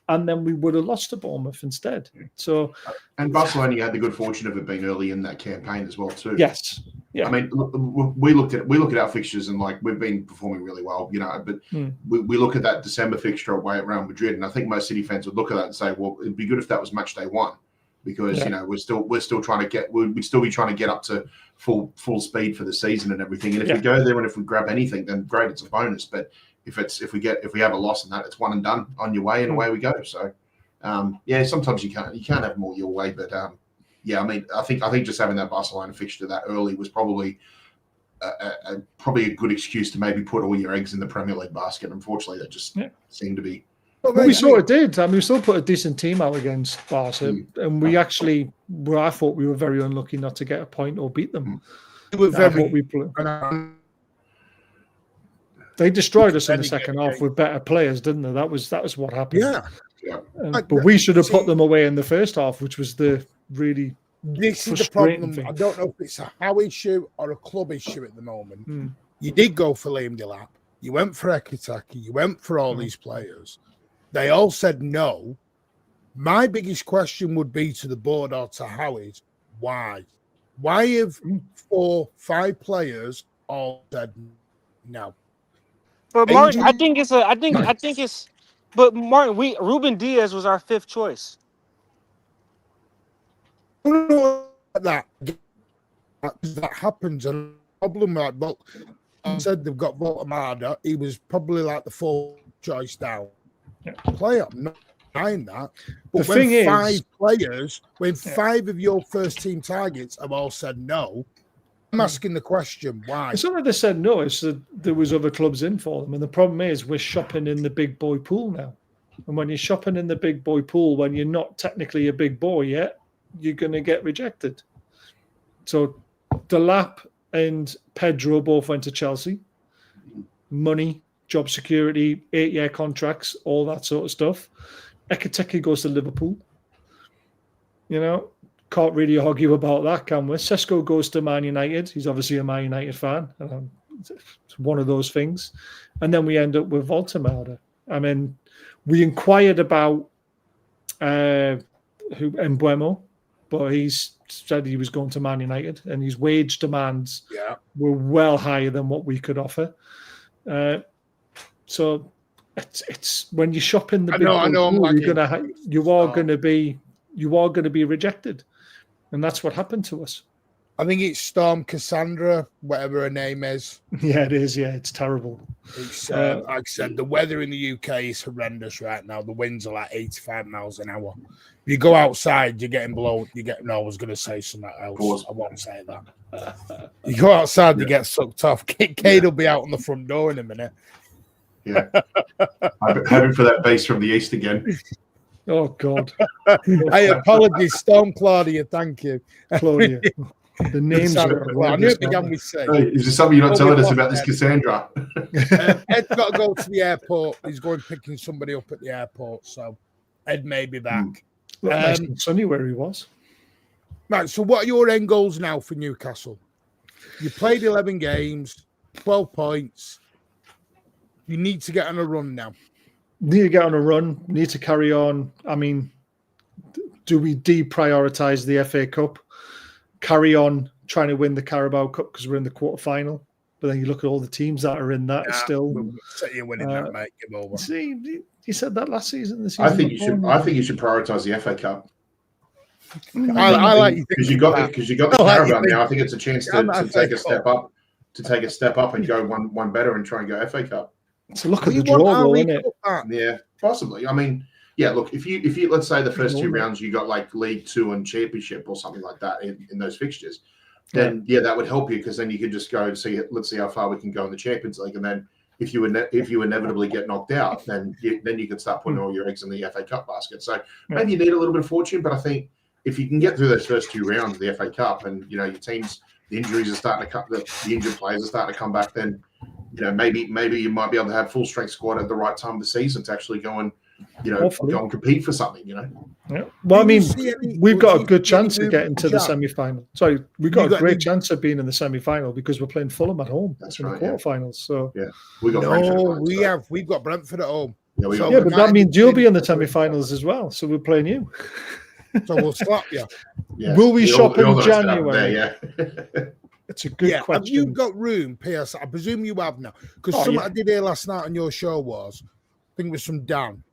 and then we would have lost to Bournemouth instead. So, and Barcelona had the good fortune of it being early in that campaign as well too. Yes, yeah. I mean, we look at our fixtures and like we've been performing really well, but we look at that December fixture away at Real Madrid, and I think most City fans would look at that and say, well, it'd be good if that was match day one, because we're still trying to get we'd still be trying to get up to full speed for the season and everything. And if we go there and if we grab anything, then great, it's a bonus. But if we have a loss in that, it's one and done on your way, and away we go. So sometimes you can't have more your way, but I mean, I think just having that Barcelona fixture that early was probably a good excuse to maybe put all your eggs in the Premier League basket. Unfortunately, that just seemed to be. Well, we sort of did. I mean, we still put a decent team out against Barca, and we actually, I thought we were very unlucky not to get a point or beat them. They destroyed us in the second half with better players, didn't they? That was what happened. Yeah. But we should have put them away in the first half, which was the really this is the problem. I don't know if it's a Howe issue or a club issue at the moment. You did go for Liam Delap. You went for Ekitaki. You went for all these players. They all said no. My biggest question would be to the board or to Howe is why? Why have 4-5 players all said no? But Martin, I think it's. But Martin, Ruben Diaz was our 5th choice. That happens, and the problem like I said they've got Voltamada. He was probably like the 4th choice down. Player, I'm not denying that. But the when thing 5 is, players, when 5 of your first team targets have all said no, I'm asking the question why. It's not that they said no, it's that there was other clubs in for them. And the problem is we're shopping in the big boy pool now. And when you're shopping in the big boy pool, when you're not technically a big boy yet, you're going to get rejected. So Delap and Pedro both went to Chelsea. Money, job security, 8-year contracts, all that sort of stuff. Ekiteke goes to Liverpool. Can't really argue about that, can we? Sesko goes to Man United. He's obviously a Man United fan. It's one of those things. And then we end up with Voltamada. I mean, we inquired about Mbuemo, but he's said he was going to Man United, and his wage demands were well higher than what we could offer. So it's when you shop in the big pool, you are going to be rejected. And that's what happened to us. I think it's Storm Cassandra, whatever her name is. Yeah, it is. Yeah, it's terrible. It's like I said, the weather in the UK is horrendous right now. The winds are like 85 miles an hour. If you go outside, you're getting blown. I was going to say something else. I won't say that. You go outside, you get sucked off. Cade will be out on the front door in a minute. Yeah. Hoping for that bass from the east again. Oh, God. Hey, apologies, Storm Claudia. Thank you. Claudia. The names are... I knew it began with C. Hey, is there something you're not telling us about this Cassandra? Ed's got to go to the airport. He's going picking somebody up at the airport, so Ed may be back. Nice and sunny where he was. Right, so what are your end goals now for Newcastle? You played 11 games, 12 points. You need to get on a run now. Need to get on a run. Need to carry on. I mean, do we deprioritize the FA Cup? Carry on trying to win the Carabao Cup because we're in the quarterfinal. But then you look at all the teams that are in that still. You're winning that, mate. Give over. See, you said that last season. I think you should prioritize the FA Cup. I like you because you got the Carabao now. I think it's a chance to take a step up, and go one better and try and go FA Cup. So look at the draw, though, isn't it? Yeah, possibly. I mean, yeah. Look, if you let's say the first 2 rounds you got like League 2 and Championship or something like that in those fixtures, then that would help you because then you could just go and see. Let's see how far we can go in the Champions League, and then if you inevitably get knocked out, then you could start putting all your eggs in the FA Cup basket. So maybe you need a little bit of fortune, but I think if you can get through those first 2 rounds of the FA Cup, and your teams, the injuries are starting to cut, the injured players are starting to come back, then maybe you might be able to have full strength squad at the right time of the season to actually go and go and compete for something. Yeah. Well, I mean, we've got a good chance of getting to the semi-final. Sorry, we've got a great chance of being in the semi-final because we're playing Fulham at home. That's in right, the quarterfinals. So we got Brentford. We've got Brentford at home. Yeah, So Yeah, but that means you'll be in the United- semi-finals as well. So we're playing you. So we'll slap you. Yeah. Will we shop all in know it's gonna happen January? there, It's a good Have question. you got room, PS? I presume you have now. Because Oh, something yeah. I did here last night on your show was, I think it was from Dan.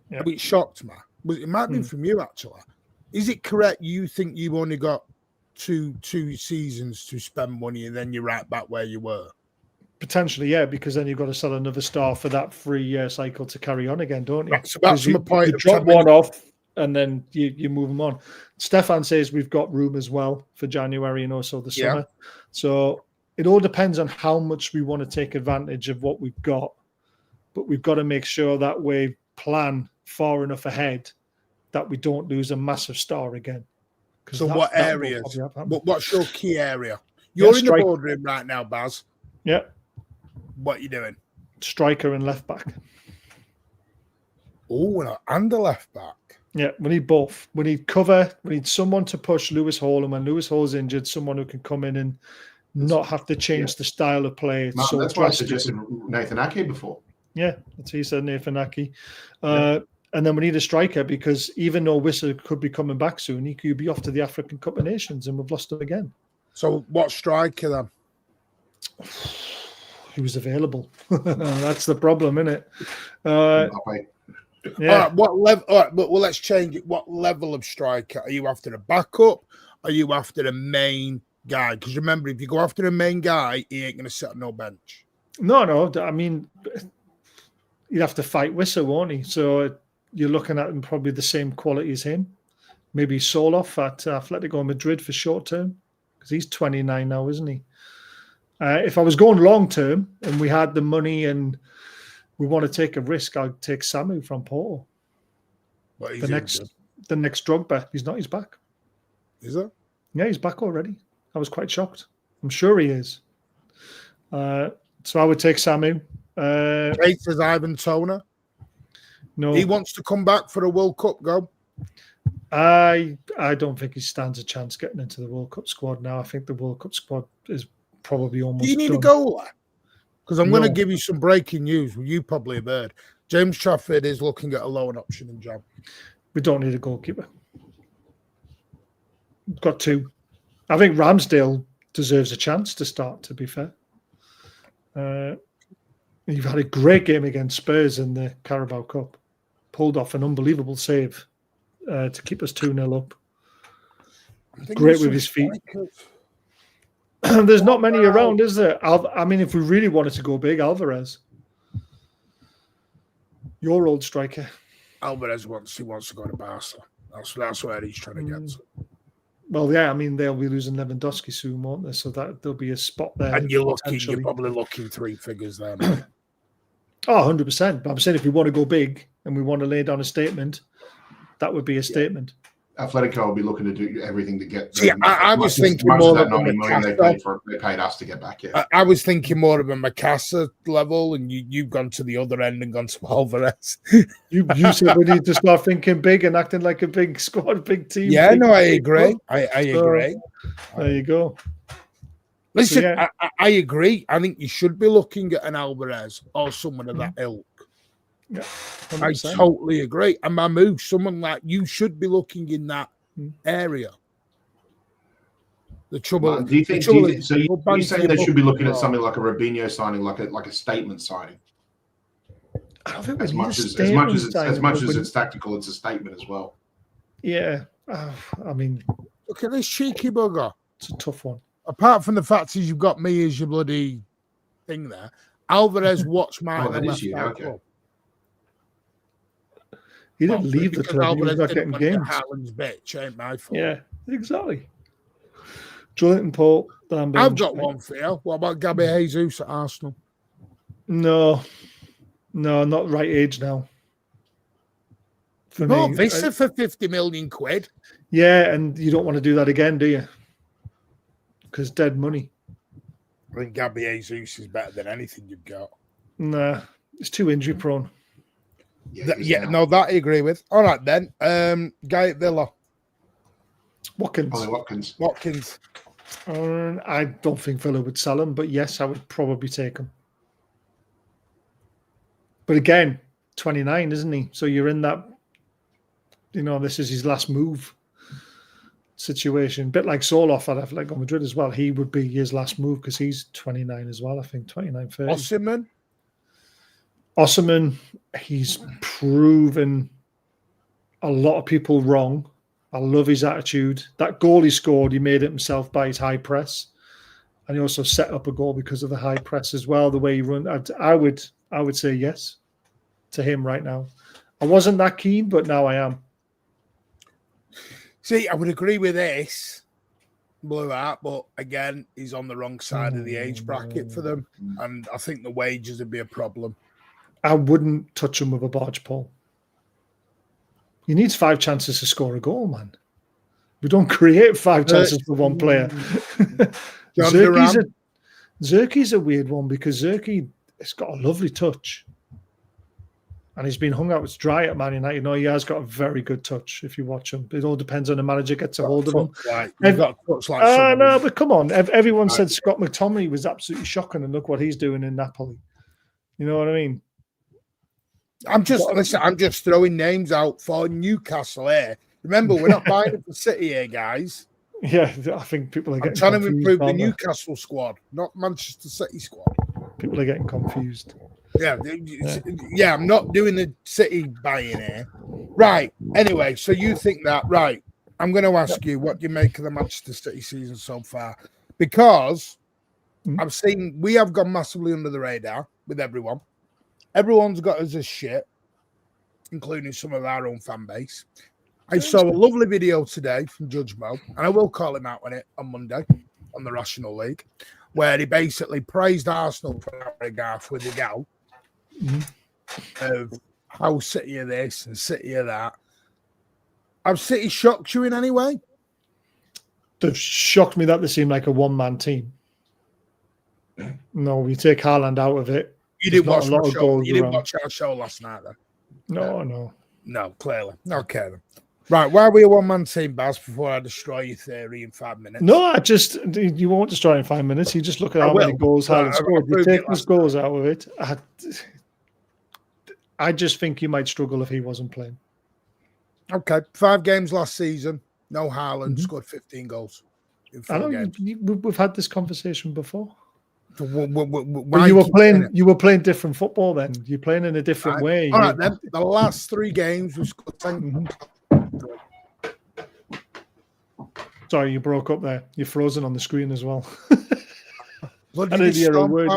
Yeah. It shocked me. It might have been from you, actually. Is it correct you think you only got two seasons to spend money and then you're right back where you were? Potentially, yeah, because then you've got to sell another star for that 3-year cycle to carry on again, don't you? Right, so that's you, my point you of drop trying one off and then you move them on. Stefan says we've got room as well for January and also the Yeah. summer. So it all depends on how much we want to take advantage of what we've got. But we've got to make sure that we plan far enough ahead that we don't lose a massive star again. So that- what that will areas? probably happen. What's your key area? You're in strike. the boardroom right now, Baz. Yeah, What are you doing? striker and left back. Oh, and a left back. Yeah, we need both. We need cover. We need someone to push Lewis Hall, and when Lewis Hall's injured, someone who can come in and not have to change the style of play. It's Martin, so that's why I drastic. suggested Nathan Ake before. Yeah, that's what he said, Nathan Aki. And then we need a striker because even though Wissa could be coming back soon, he could be off to the African Cup of Nations, and we've lost him again. So what striker then? He was available. That's the problem, isn't it? Mbappe. Yeah. All right, what level? All right, well, let's change it. What level of striker? Are you after a backup? Are you after the main guy? Because remember, if you go after the main guy, he ain't going to sit on no bench. No. I mean, you'd have to fight Wissa, won't he? So you're looking at him probably the same quality as him. Maybe Soloff at Atletico Madrid for short term because he's 29 now, isn't he? If I was going long term and we had the money and we want to take a risk, I'd take Samu from Porto. But he's The next Drogba. He's not. He's back. Is it? Yeah, he's back already. I was quite shocked. I'm sure he is. So I would take Samu. Kate says Ivan Toner. No, He wants to come back for a World Cup. Go. I don't think he stands a chance getting into the World Cup squad now. I think the World Cup squad is probably almost Do you need done. a goalie? Because I'm going to No. give you some breaking news. You probably have heard. James Trafford is looking at a loan option in Jam. We don't need a goalkeeper. We've got two. I think Ramsdale deserves a chance to start, to be fair. You've had a great game against Spurs in the Carabao Cup. Pulled off an unbelievable save to keep us 2-0 up. Great with his feet. There's not many around, is there? I mean, if we really wanted to go big, Alvarez. Your old striker. Alvarez wants to go to Barca. That's where he's trying to get to. Well, yeah, I mean, they'll be losing Lewandowski soon, won't they? So that there'll be a spot there. And you're potentially. probably looking 3 figures there. Man. Oh, 100%. But I'm saying if we want to go big and we want to lay down a statement, that would be a statement. Atletico will be looking to do everything to get. See, I was thinking much more as that of a 90 million they Newcastle. paid us to get back. Yeah, I was thinking more of a Macassa level, and you've gone to the other end and gone to Alvarez. You said we need to start thinking big and acting like a big squad, big team. Yeah, big no, I big agree. club. I agree. There you go. Listen, So, yeah. I agree. I think you should be looking at an Alvarez or someone of that ilk. Yeah, I 100%. totally agree. And Mamu, someone like you should be looking in that area. The trouble. do you think? the trouble So you're saying they should be looking at something like a Robinho signing, like a statement signing, I don't think we as need much a as statement as signing, much but as it's tactical, it's a statement as well. yeah. I mean, Look at this cheeky bugger. it's a tough one. Apart from the fact is you've got me as your bloody thing there. Alvarez watched my Oh, that is you, okay. He didn't leave the club. He was not getting games. Haaland's bitch ain't my fault. Yeah, exactly. Jolinton Pope. I've got one for you. What about Gabby Jesus at Arsenal? No, not right age now. For No, me, Vista for 50 million quid. yeah, and you don't want to do that again, do you? Because dead money. I think Gabby Jesus is better than anything you've got. Nah, it's too injury prone. No, that I agree with. All right, then. Guy at Villa. Watkins. Ollie Watkins. Watkins. I don't think Villa would sell him, but yes, I would probably take him. But again, 29, isn't he? So you're in that, this is his last move situation. A bit like Soloff at Atletico Madrid as well. He would be his last move because he's 29 as well, I think, 29, 30. Osimhen, he's proven a lot of people wrong. I love his attitude. That goal he scored, he made it himself by his high press. And he also set up a goal because of the high press as well, the way he run. I would say yes to him right now. I wasn't that keen, but now I am. See, I would agree with this, Blue Art, but again, he's on the wrong side of the age bracket for them. And I think the wages would be a problem. I wouldn't touch him with a barge pole. He needs 5 chances to score a goal, man. We don't create 5 chances for one player. Zerki's a weird one because Zerki has got a lovely touch. And he's been hung out with dry at Man United. He has got a very good touch if you watch him. It all depends on the manager gets a hold of him. No, but come on. Everyone said Scott McTominay was absolutely shocking, and look what he's doing in Napoli. You know what I mean? I'm just throwing names out for Newcastle here. Remember, we're not buying it for City here, guys. Yeah, I think people are getting trying to improve the they? Newcastle squad, not Manchester City squad. People are getting confused. Yeah, I'm not doing the City buying here. Right. Anyway, so you think that, right. I'm going to ask you, what do you make of the Manchester City season so far? Because I've seen we have gone massively under the radar with everyone. Everyone's got us as shit, including some of our own fan base. I saw a lovely video today from Judge Mo, and I will call him out on it on Monday on the Rational League, where he basically praised Arsenal for an hour and a half with the gal of how City are this and City are that. Have City shocked you in any way? They've shocked me that they seem like a one-man team. No, you take Haaland out of it. You didn't watch our show. You didn't watch our show last night, though. No, clearly. Okay, then. Right, why are we a one-man team, Baz, before I destroy your theory in 5 minutes? No, you won't destroy in 5 minutes. You just look at how many goals Haaland scored. You take those goals out of it. I just think you might struggle if he wasn't playing. Okay, 5 games last season. No Haaland, scored 15 goals in 4 games. We've had this conversation before. But you were playing different football then. You're playing in a different way. All right, then. The last 3 games we scored 10. Sorry, you broke up there. You're frozen on the screen as well. I didn't hear a word.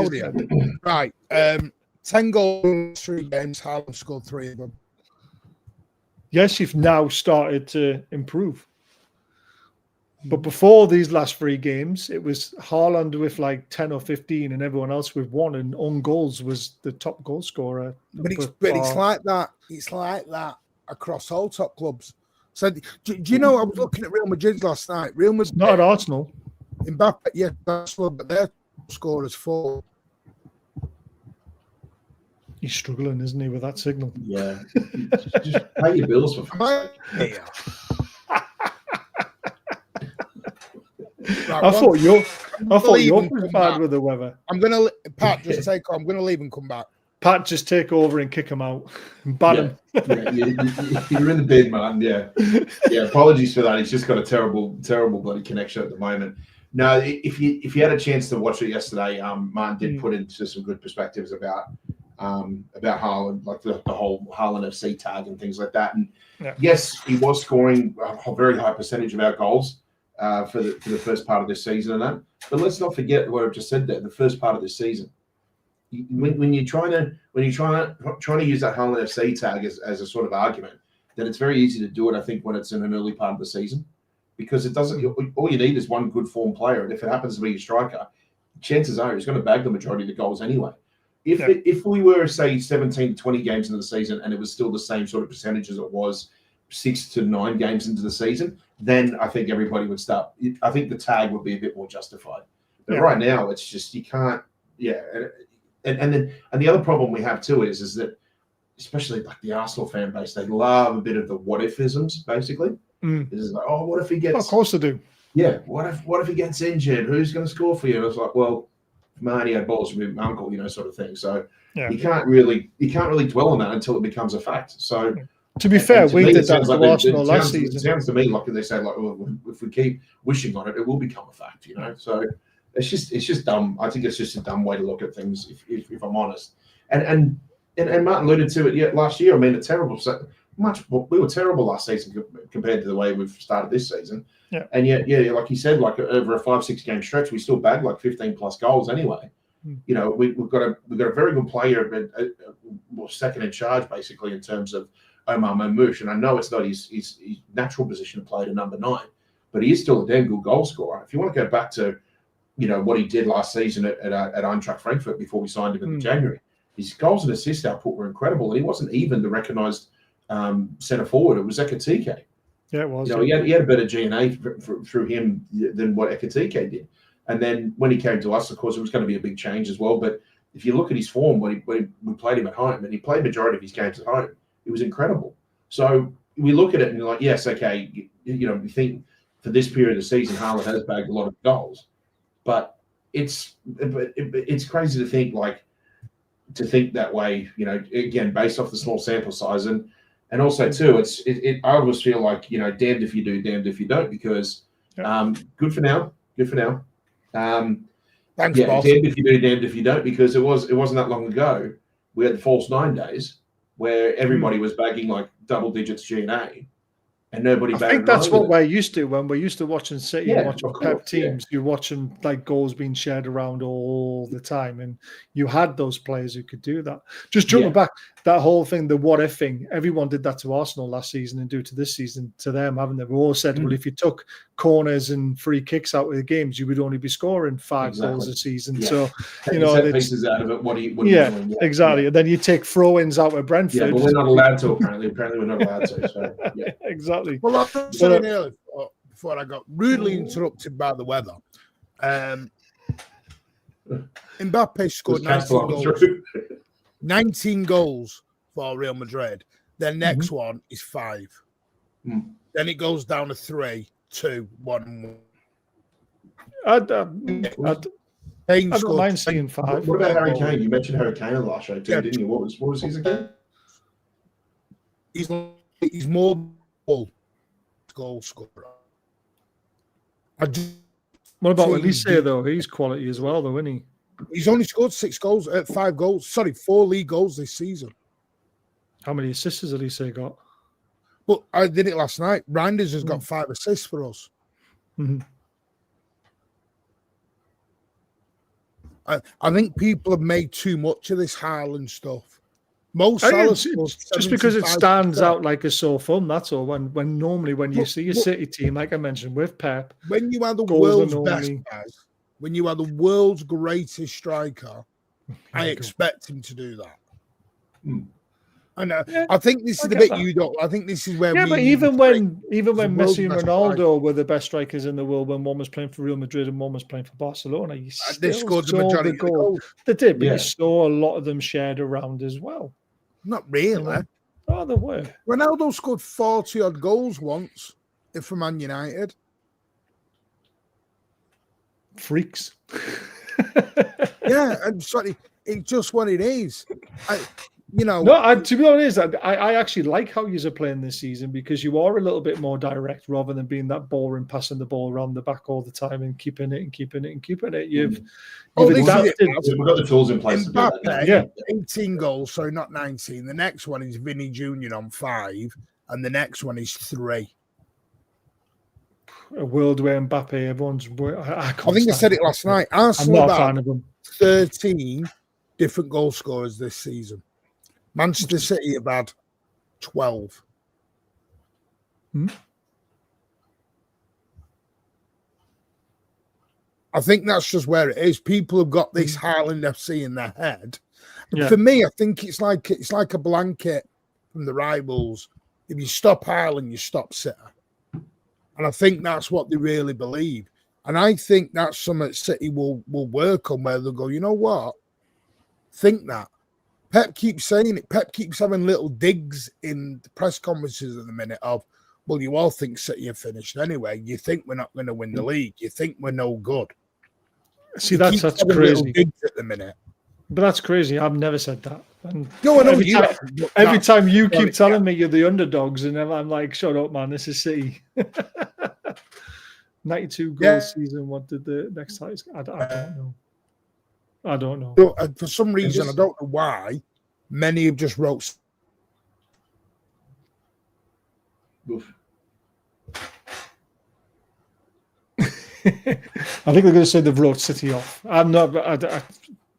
Right. 10 goals in 3 games. Haaland scored 3 of them. Yes, you've now started to improve. But before these last 3 games, it was Haaland with like 10 or 15 and everyone else with 1, and own goals was the top goal scorer. But it's like that. It's like that across all top clubs. So do you know, I was looking at Real Madrid last night. Real Madrid, not at Arsenal. Mbappe, yeah, that's what, but their scorers 4. He's struggling, isn't he, with that signal? Yeah. Just pay your bills for Right, I thought your was bad with the weather. I'm gonna Pat just take on. I'm gonna leave and come back. Pat, just take over and kick him out and ban him. You're in the bin, man. Yeah. Apologies for that. He's just got a terrible bloody connection at the moment. No, if you had a chance to watch it yesterday, Martin did put into some good perspectives about Haaland, like the whole Haaland FC tag and things like that. And yes, he was scoring a very high percentage of our goals for the first part of this season and that. But let's not forget what I've just said there. The first part of this season, when you're trying to use that Haaland FC tag as a sort of argument, then it's very easy to do it. I think when it's in an early part of the season, because it doesn't. All you need is one good form player, and if it happens to be a striker, chances are he's going to bag the majority of the goals anyway. If we were, say, 17 to 20 games into the season and it was still the same sort of percentage as it was 6 to 9 games into the season, then I think everybody would start. I think the tag would be a bit more justified. But right now, it's just you can't. Yeah, and the other problem we have too is that, especially like the Arsenal fan base, they love a bit of the what if-isms, basically. It's like, oh, what if he gets? Of course they do. Yeah, what if he gets injured? Who's going to score for you? And it's like, well, Marnie had balls from my uncle, sort of thing. So Yeah. you can't really dwell on that until it becomes a fact. So To be fair, to we me, did it that sounds to like Arsenal last it season. sounds to me like they say, like, well, if we keep wishing on it, it will become a fact, So it's just dumb. I think it's just a dumb way to look at things, if I'm honest. And Martin alluded to it last year. I mean, it's terrible. So we were terrible last season compared to the way we've started this season. Yeah. And yet, like you said, like over a 5-6 game stretch, we still bagged like 15 plus goals anyway. We've got a very good player, second in charge basically in terms of Omar Mamouche, and I know it's not his natural position to play to number 9, but he is still a damn good goal scorer. If you want to go back to, what he did last season at Eintracht Frankfurt before we signed him in January, his goals and assist output were incredible, and he wasn't even the recognised centre forward. It was Ekitike. Yeah, it was. He had a better G&A through him than what Ekitike did. And then when he came to us, of course, it was going to be a big change as well. But if you look at his form when we played him at home, and he played majority of his games at home, it was incredible. So we look at it and you're like, yes, okay, we think for this period of the season, Haaland has bagged a lot of goals, but it's crazy to think that way. Again, based off the small sample size, and also too, I always feel like damned if you do, damned if you don't, because good for now. Thanks, boss. Damned if you do, damned if you don't, because it wasn't that long ago we had the false 9 days where everybody was bagging like double digits G&A and nobody. I think that's what we're used to when we're used to watching City and watching Pep teams. You're watching like goals being shared around all the time, and you had those players who could do that. Just jumping back, that whole thing, the what if thing. Everyone did that to Arsenal last season and do to this season to them, haven't they? We all said, well, if you took corners and free kicks out of the games, you would only be scoring 5 goals a season. So set pieces out of it. What are you doing? Yeah, exactly. And then you take throw-ins out of Brentford. Yeah, but we're not allowed to. Apparently, we're not allowed to. So exactly. Well, I was saying earlier before I got rudely interrupted by the weather. Mbappe scored 19 goals. 19 goals for Real Madrid. Their next one is 5. Then it goes down to 3, 2, 1. I don't mind seeing 5. What about Harry Kane? You mentioned Harry Kane in the last show too, didn't you? What was his again? He's more goal scorer. What about Elise though? He's quality as well, though, isn't he? He's only scored 6 goals, 5 goals. Sorry, 4 league goals this season. How many assists has Elise got? Well, I did it last night. Reinders has got 5 assists for us. I think people have made too much of this Haaland stuff. Just because it stands out like it's so fun, that's all. When normally you see a City team, like I mentioned with Pep, when you are the world's best guys, when you are the world's greatest striker, I expect him to do that. I know. I think this is the bit you don't. I think this is where. Yeah, but even when Messi and Ronaldo were the best strikers in the world, when one was playing for Real Madrid and one was playing for Barcelona, they scored the majority of the goals. They did, but you saw a lot of them shared around as well. Not really. Oh, there were. Ronaldo scored 40 odd goals once for Man United. Freaks. Yeah, I'm sorry. It's just what it is. To be honest, I actually like how you're playing this season because you are a little bit more direct rather than being that boring, passing the ball around the back all the time and keeping it. You've adapted. We've got the tools in place to do that. Yeah, 18 goals, so not 19. The next one is Vinny Jr. on 5, and the next one is 3. A world where Mbappe, everyone's. I think I said it last night. Arsenal I'm not a fan of them. 13 different goal scorers this season. Manchester City have had 12. I think that's just where it is. People have got this Haaland FC in their head. Yeah. For me, I think it's like a blanket from the rivals. If you stop Haaland, you stop City. And I think that's what they really believe. And I think that's something City will work on, where they'll go, you know what? Think that. Pep keeps saying it. Pep keeps having little digs in the press conferences at the minute of, well, you all think City are finished anyway. You think we're not going to win the league. You think we're no good. See, He that's keeps having little crazy. digs at the minute. But that's crazy. I've never said that. And No, I know every you time, haven't, but every that's time you what keep it- telling me you're the underdogs, and I'm like, shut up, man. This is City. 92 goal Yeah. season. What did the next highest? I don't know. I don't know. So, for some reason, I don't know why, many have just wrote. Oof. I think they're going to say they've wrote City off. I'm not.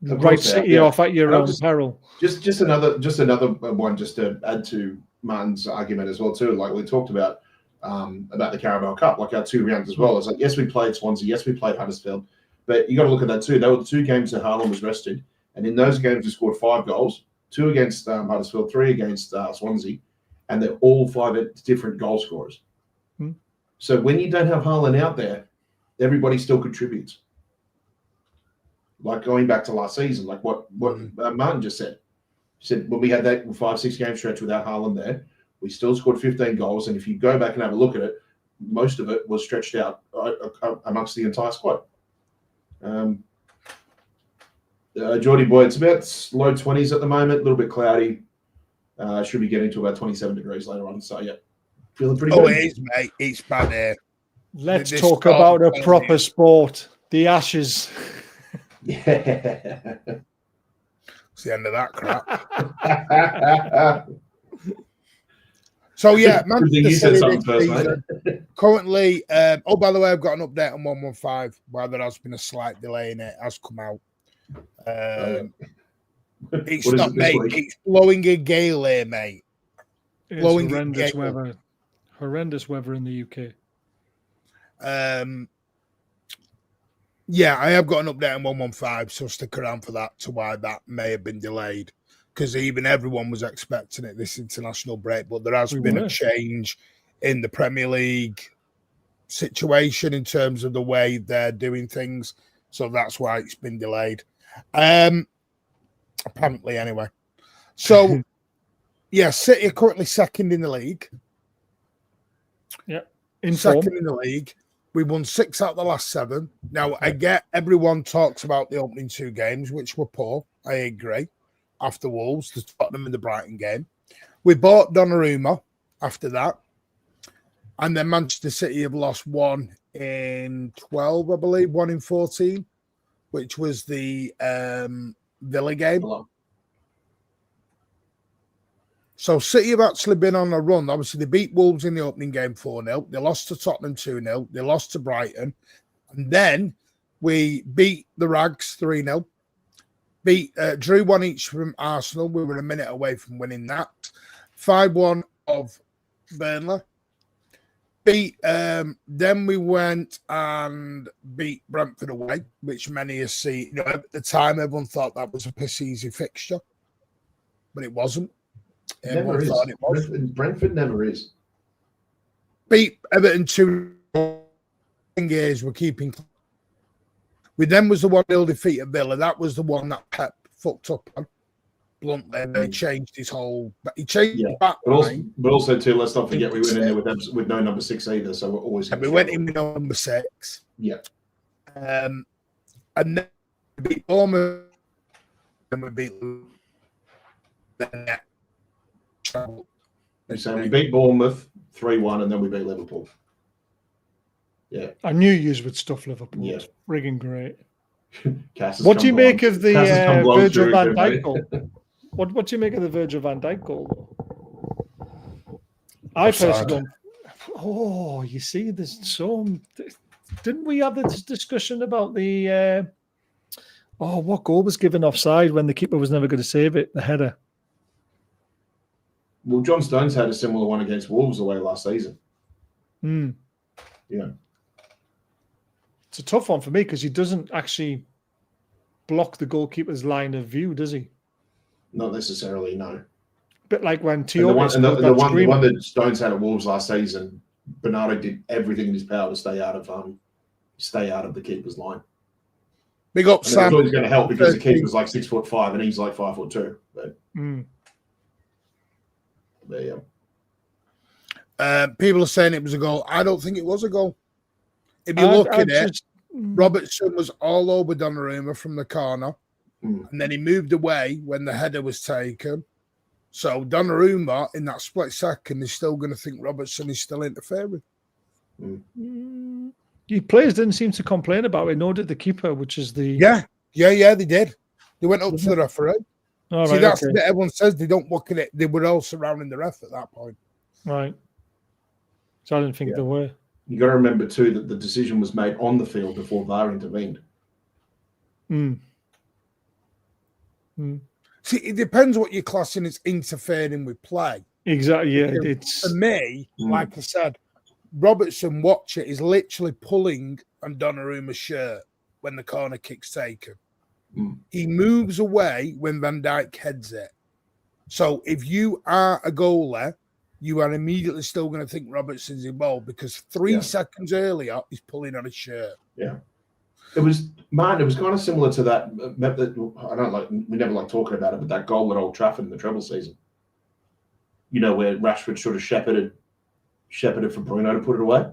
Write City off at your own peril. Just another one, just to add to Martin's argument as well too. Like we talked about the Carabao Cup, like our 2 rounds as well. It's like, yes, we played Swansea, yes, we played Huddersfield, but you got to look at that too. They were the 2 games that Haaland was rested, and in those games we scored 5 goals, 2 against Huddersfield, 3 against Swansea, and they're all 5 different goal scorers. So when you don't have Haaland out there, everybody still contributes. Like going back to last season, like what Martin just said. He said when we had that 5-6 game stretch without Haaland there, we still scored 15 goals. And if you go back and have a look at it, most of it was stretched out amongst the entire squad. Geordie boy, it's about low 20s at the moment, a little bit cloudy. Should be getting to about 27 degrees later on. So, yeah, feeling pretty good. Oh, it is, mate. It's bad air. Let's talk about a proper sport. The Ashes. Yeah. It's the end of that crap. So, yeah, You said something first, mate. Currently, oh, by the way, I've got an update on 115. While there has been a slight delay in it, it has come out. It's not, mate. It's blowing a gale here, mate. It's Blowing horrendous gale. weather. Horrendous weather in the UK. Yeah, I have got an update on 115, so stick around for that, to why that may have been delayed, because even everyone was expecting it this international break, but there has been a change in the Premier League situation in terms of the way they're doing things, so that's why it's been delayed. Apparently, anyway. So, yeah, City are currently second in the league. Yeah, second in the league. We won 6 out of the last 7. Now, I get everyone talks about the opening 2 games, which were poor. I agree. After Wolves, the Tottenham and the Brighton game. We bought Donnarumma after that. And then Manchester City have lost 1 in 12, I believe, 1 in 14, which was the Villa game. Hello. So City have actually been on a run. Obviously, they beat Wolves in the opening game 4-0. They lost to Tottenham 2-0. They lost to Brighton. And then we beat the Rags 3-0. Drew 1 each from Arsenal. We were a minute away from winning that. 5-1 of Burnley. Then we went and beat Brentford away, which many have seen. You know, at the time, everyone thought that was a piss easy fixture, but it wasn't. Never is. Thought it was. Brentford never is. Beat Everton 2 years. We're keeping. We then was the 1-0 defeat at Villa. That was the one that Pep fucked up on. Bluntly, they changed his whole. He changed his back line. But also, too, let's not forget we went in there with no number 6 either. So we're always. And we went in with number 6. Yeah. And then we beat Bournemouth. And we beat. So we beat Bournemouth 3-1, and then we beat Liverpool. Yeah. I knew you would stuff Liverpool. Yeah. It's frigging great. What do you make of the Virgil van Dijk goal? What do you make of the Virgil van Dijk goal? I personally don't. Oh, you see, there's so. Didn't we have this discussion about the? What goal was given offside when the keeper was never going to save it? The header. Well, John Stones had a similar one against Wolves away last season. Yeah. It's a tough one for me because he doesn't actually block the goalkeeper's line of view, does he? Not necessarily, no. But like when The one that Stones had at Wolves last season, Bernardo did everything in his power to stay out of the keeper's line. Big up, Sam. I thought he was going to help because the keeper's like 6'5" and he's like 5'2". But there you go. People are saying it was a goal. I don't think it was a goal. If you look at it, Robertson was all over Donnarumma from the corner, and then he moved away when the header was taken. So Donnarumma, in that split second, is still going to think Robertson is still interfering. The players didn't seem to complain about it, nor did the keeper, which is the... Yeah, they did. They went up to the referee. Oh, See, right, that's okay. what everyone says. They don't look at it. They were all surrounding the ref at that point. Right. So I didn't think there were. You got to remember too that the decision was made on the field before VAR intervened. See, it depends what you're classing as interfering with play. Exactly. Yeah, Because it's for me, like I said, Robertson, watch it, is literally pulling on Donnarumma's shirt when the corner kick's taken. He moves away when Van Dijk heads it. So if you are a goalie, you are immediately still going to think Robertson's involved because 3 seconds earlier he's pulling on his shirt. Yeah. It was kind of similar to that. We never like talking about it, but that goal at Old Trafford in the treble season. You know, where Rashford sort of shepherded for Bruno to put it away.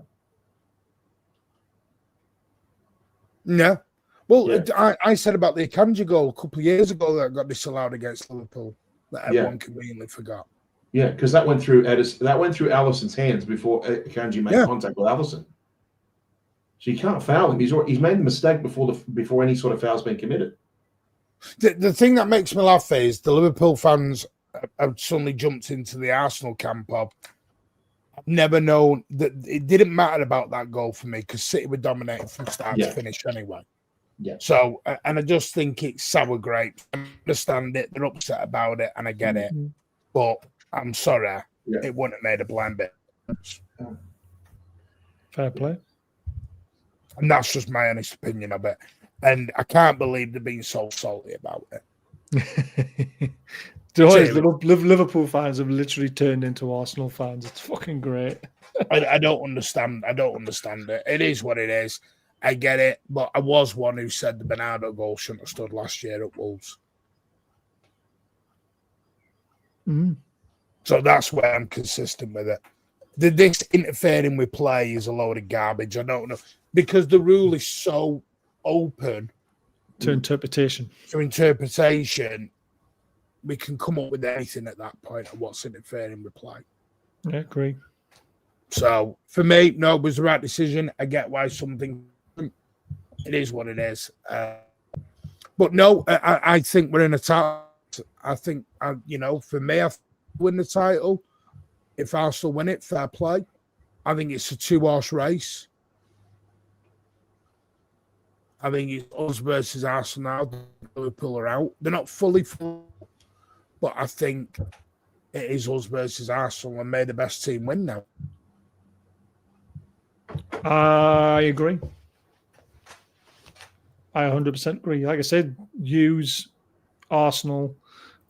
Yeah. Well, I said about the Akanji goal a couple of years ago that got disallowed against Liverpool that everyone conveniently forgot. Yeah, because that went through Alisson's hands before Akanji made contact with Alisson. So you can't foul him. He's made the mistake before any sort of foul's been committed. The thing that makes me laugh is the Liverpool fans have suddenly jumped into the Arsenal camp of I've never known that it didn't matter about that goal for me because City were dominating from start to finish anyway. Yeah. So, and I just think it's sour grapes. I understand it. They're upset about it, and I get it. But I'm sorry, it wouldn't have made a blind bit. Fair play. And that's just my honest opinion of it. And I can't believe they're being so salty about it. Liverpool fans have literally turned into Arsenal fans. It's fucking great. I don't understand. I don't understand it. It is what it is. I get it. But I was one who said the Bernardo goal shouldn't have stood last year at Wolves. So that's where I'm consistent with it. This interfering with play is a load of garbage. I don't know. Because the rule is so open to interpretation. We can come up with anything at that point of what's interfering with play. Yeah, agree. So for me, no, it was the right decision. I get why something. It is what it is. But no, I think we're in a title. I think, for me, I win the title. If Arsenal win it, fair play. I think it's a 2-horse race. I think it's us versus Arsenal now. Liverpool are out. They're not fully full, but I think it is us versus Arsenal and may the best team win now. I agree. I 100% agree. Like I said, Hughes, Arsenal,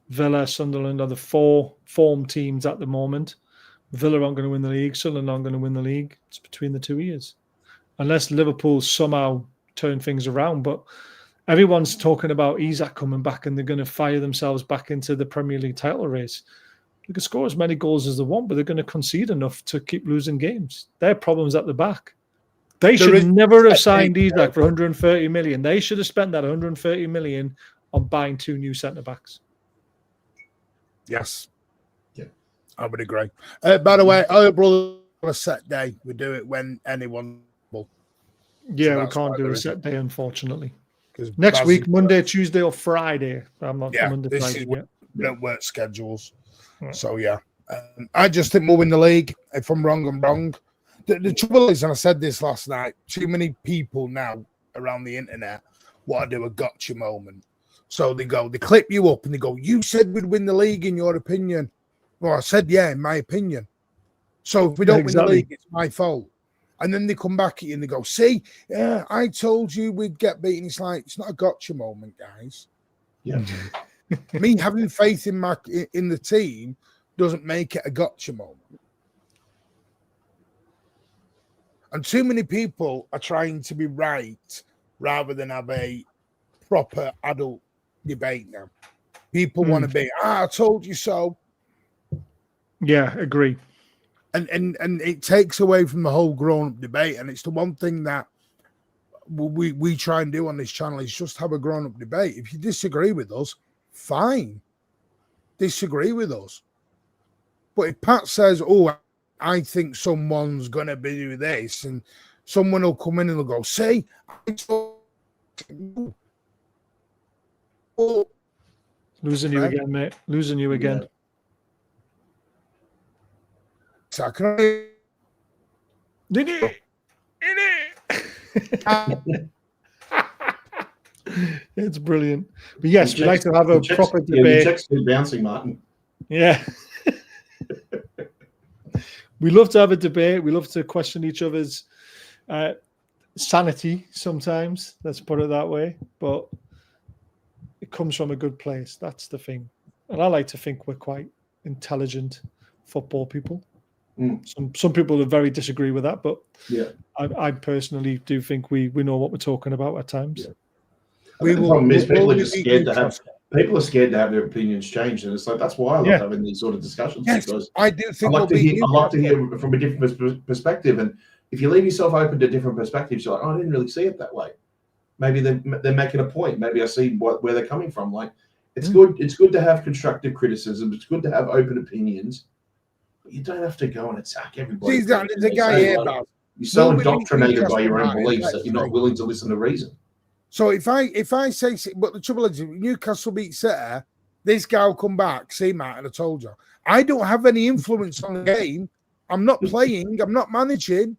Villa, Sunderland are the 4 form teams at the moment. Villa aren't going to win the league. Sunderland aren't going to win the league. It's between the 2 years. Unless Liverpool somehow turn things around. But everyone's talking about Isak coming back and they're going to fire themselves back into the Premier League title race. They can score as many goals as they want, but they're going to concede enough to keep losing games. Their problem's at the back. They should never have signed Isak for 130 million. They should have spent that 130 million on buying 2 new centre-backs. Yes. Yeah, I would agree. By the way, our brother on a set day. We do it when anyone will. Yeah, we can't do a set day, unfortunately. Next week, Monday, Tuesday, or Friday. I'm not Monday, Friday yet. Don't work schedules. Right. So, yeah. I just think we'll win the league. If I'm wrong, I'm wrong. The trouble is, and I said this last night, too many people now around the internet want to do a gotcha moment. So they clip you up and they go, you said we'd win the league in your opinion. Well, I said, yeah, in my opinion. So if we don't win the league, it's my fault. And then they come back at you and they go, see, yeah, I told you we'd get beaten. It's like, it's not a gotcha moment, guys. Yeah. Me having faith in the team doesn't make it a gotcha moment. And too many people are trying to be right rather than have a proper adult debate now. People want to be, I told you so. Yeah, agree. And it takes away from the whole grown-up debate. And it's the one thing that we try and do on this channel is just have a grown-up debate. If you disagree with us, fine. Disagree with us. But if Pat says, oh, I think someone's going to be doing this, and someone will come in and they'll go, see, Losing you again, mate. Losing you again. It's brilliant. But yes, we like to have a proper debate. Check's still bouncing, Martin. Yeah. We love to have a debate. We love to question each other's sanity sometimes. Let's put it that way. But it comes from a good place. That's the thing. And I like to think we're quite intelligent football people. Some people would very disagree with that, but yeah, I personally do think we know what we're talking about at times. Yeah. People are just scared to have. People are scared to have their opinions changed, and it's like that's why I love having these sort of discussions. Yes, because I do think I like to hear from a different perspective, and if you leave yourself open to different perspectives, you're like, oh, I didn't really see it that way. Maybe they're making a point. Maybe I see where they're coming from. Like it's good. It's good to have constructive criticism. It's good to have open opinions. But you don't have to go and attack everybody. See, the guy here, like, you're so indoctrinated by your own beliefs that you're not willing to listen to reason. So if I say, but the trouble is, Newcastle beat City, this guy will come back. See, Martin, I told you, I don't have any influence on the game. I'm not playing. I'm not managing.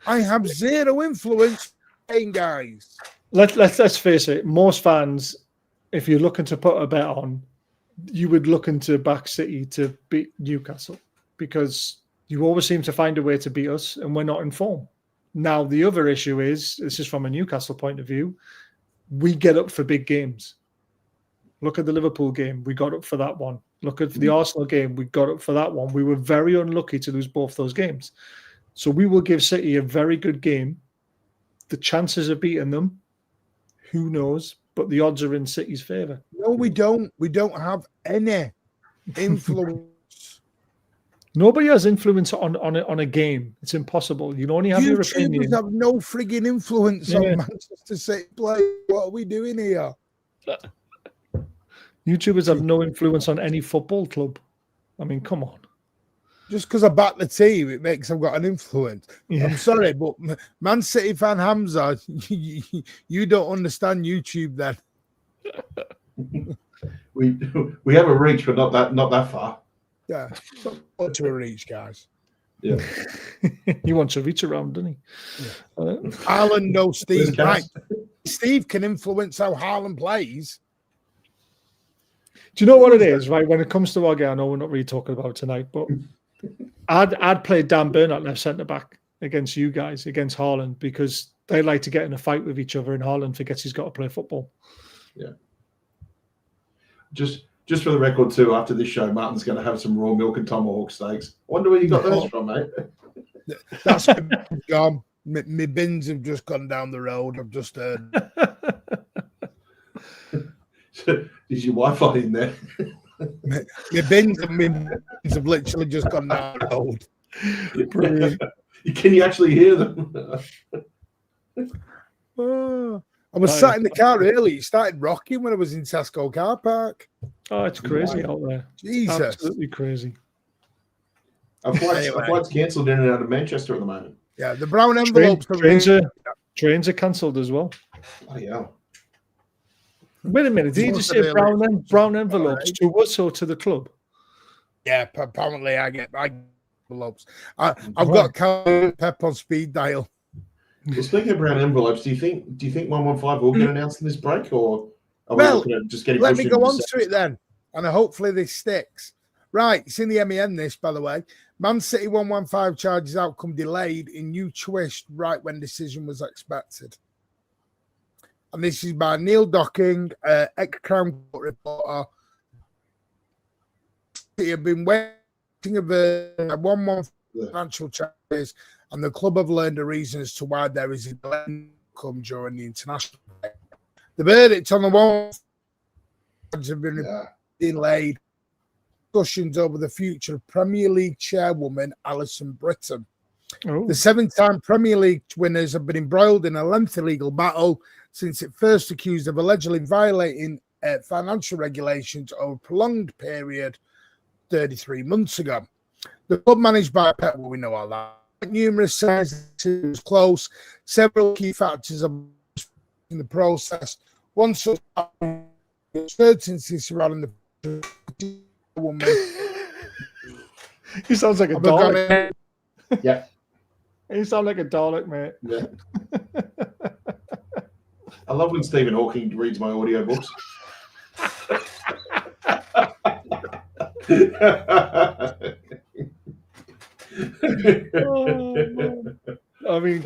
I have zero influence playing, guys. Let's face it. Most fans, if you're looking to put a bet on, you would look into back City to beat Newcastle because you always seem to find a way to beat us, and we're not in form. Now, the other issue is, this is from a Newcastle point of view, we get up for big games. Look at the Liverpool game. We got up for that one. Look at the Arsenal game. We got up for that one. We were very unlucky to lose both those games. So we will give City a very good game. The chances of beating them, who knows? But the odds are in City's favour. No, we don't. We don't have any influence. Nobody has influence on a game. It's impossible. You only have your opinion. YouTubers have no frigging influence on Manchester City play. What are we doing here? YouTubers have no influence on any football club. I mean, come on. Just because I back the team, it makes them got an influence. Yeah. I'm sorry, but Man City fan Hamza, you don't understand YouTube then. We have a reach, but not that far. Yeah, not to a reach, guys. Yeah, he wants to reach around, doesn't he? Yeah. Haaland knows Steve. Right, Steve can influence how Haaland plays. Do you know what it is? Right, when it comes to our game, I know we're not really talking about it tonight, but I'd play Dan Burn at left centre back against you guys, against Haaland, because they like to get in a fight with each other, and Haaland forgets he's got to play football. Yeah. Just for the record, too, after this show, Martin's going to have some raw milk and tomahawk steaks. I wonder where you got those from, mate. That's gone. My bins have just gone down the road. I've just heard. Is your Wi-Fi in there? My bins have literally just gone down the road. Brilliant. Can you actually hear them? I was sat in the car early. It started rocking when I was in Tesco car park. Oh, it's crazy out there. Jesus. Absolutely crazy. Our flight's cancelled in and out of Manchester at the moment. Yeah, the brown envelopes. Trains are cancelled as well. Oh, yeah. Wait a minute. Did you just say brown envelopes to us or to the club? Yeah, apparently I get envelopes. I've got Pep on speed dial. Well, speaking of brown envelopes, do you think 115 will get announced in this break, or are we looking at just getting? Let me go on to it then, and hopefully this sticks. Right, it's in the MEN. This, by the way, Man City 115 charges outcome delayed in new twist right when decision was expected. And this is by Neil Docking, ex-Crown Court reporter. He had been waiting of a 1-1 financial charges, and the club have learned a reason as to why there is a delay come during the international break. The verdict on the one have been delayed. Discussions over the future of Premier League chairwoman Alison Britton. Oh. The 7-time Premier League winners have been embroiled in a lengthy legal battle since it first accused of allegedly violating financial regulations over a prolonged period 33 months ago. The club managed by Pep, well, we know all that. Numerous signs it was close. Several key factors are in the process. One such uncertainty surrounding the woman. He sounds like a Dalek. Yeah. You sound like a Dalek, mate. Yeah. I love when Stephen Hawking reads my audiobooks. I mean,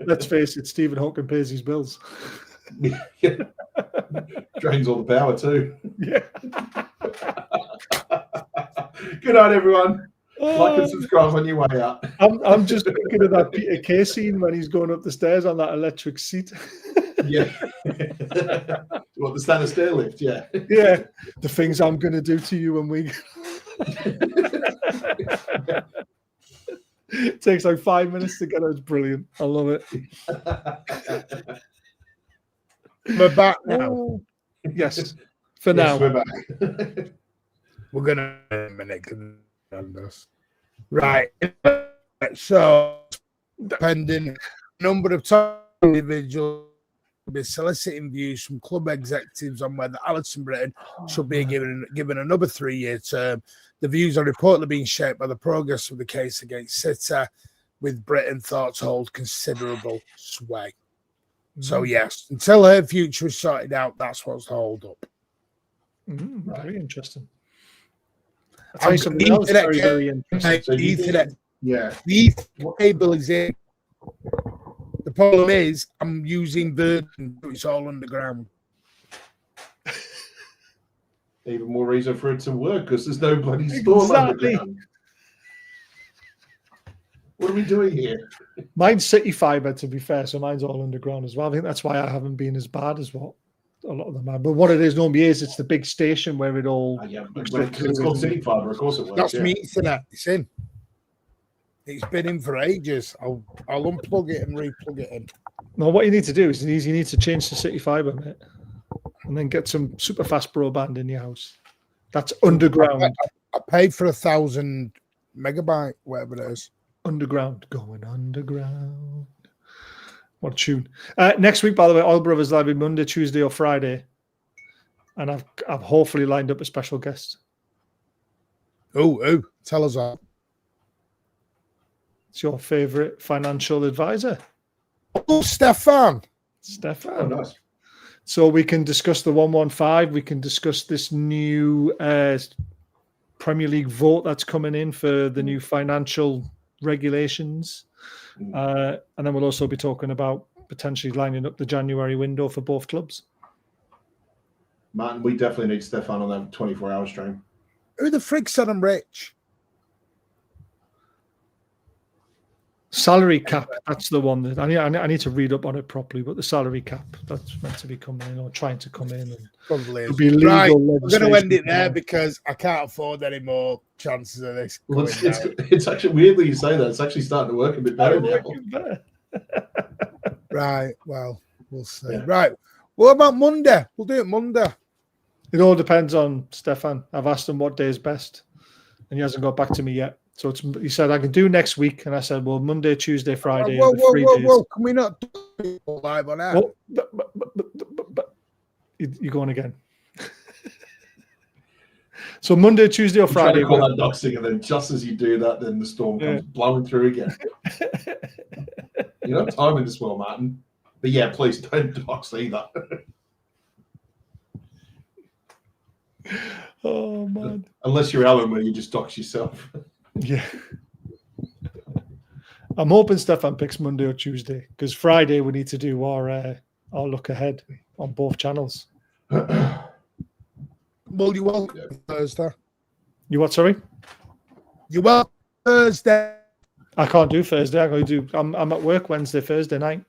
let's face it, Stephen Hawking pays his bills. Yeah. Drains all the power too. Yeah. Good night, everyone. Like and subscribe on your way out. I'm just thinking of that Peter Kay scene when he's going up the stairs on that electric seat. Yeah. What, the standard stair lift? Yeah. Yeah. The things I'm going to do to you when we. It takes like 5 minutes to get out. It's brilliant. I love it. We're back now. Yes. For now. We're back. We're going to in a minute. Right. So, depending number of top individuals will be soliciting views from club executives on whether Alisson Britton should be given another 3-year term. The views are reportedly being shaped by the progress of the case against City, with Britton thought to hold considerable sway. So, yes, until her future is sorted out, that's what's the hold up. Very interesting. I'll tell you something else very, very interesting. So Ethernet. Yeah. The Ethernet cable is in. The problem is I'm using Virgin, so it's all underground. Even more reason for it to work because there's no bloody storm underground. What are we doing here? Mine's City Fibre, to be fair, so mine's all underground as well. I think that's why I haven't been as bad as what a lot of them are. But what it is normally is it's the big station where it all. Yeah, but it's called City Fibre, of course it works. That's me Ethernet. It's in. It's been in for ages. I'll unplug it and replug it in. No, what you need to do is you need to change to City Fibre, mate, and then get some super fast broadband in your house. That's underground. I paid for 1,000 megabyte, whatever it is. Underground, going underground. What a tune! Next week, by the way, Oil Brothers live on Monday, Tuesday, or Friday, and I've hopefully lined up a special guest. Oh, tell us that. It's your favorite financial advisor. Oh, Stefan. Oh, nice. So we can discuss the 115. We can discuss this new Premier League vote that's coming in for the new financial regulations. And then we'll also be talking about potentially lining up the January window for both clubs. Martin, we definitely need Stefan on that 24-hour stream. Who the frig said I'm rich? Salary cap, that's the one that I need to read up on it properly, but the salary cap, that's meant to be coming in or trying to come in. And probably be legal. Right, we're going to end it there because I can't afford any more chances of this. Well, it's actually weirdly you say that. It's actually starting to work a bit better now. Right, well, we'll see. Yeah. Yeah. Right, what about Monday? We'll do it Monday. It all depends on Stefan. I've asked him what day is best, and he hasn't got back to me yet. So he said I can do next week, and I said, well, Monday, Tuesday, Friday. Whoa! Can we not do it live on air? But you're going again. So Monday, Tuesday, or Friday. You call that doxing, and then just as you do that, then the storm comes blowing through again. You don't have time in this world, Martin. But yeah, please don't dox either. Oh man! Unless you're Alan, where you just dox yourself. Yeah. I'm hoping Stefan picks Monday or Tuesday because Friday we need to do our look ahead on both channels. Well, you will Thursday. You what? Sorry. You will Thursday. I can't do Thursday. I'm at work Wednesday, Thursday night.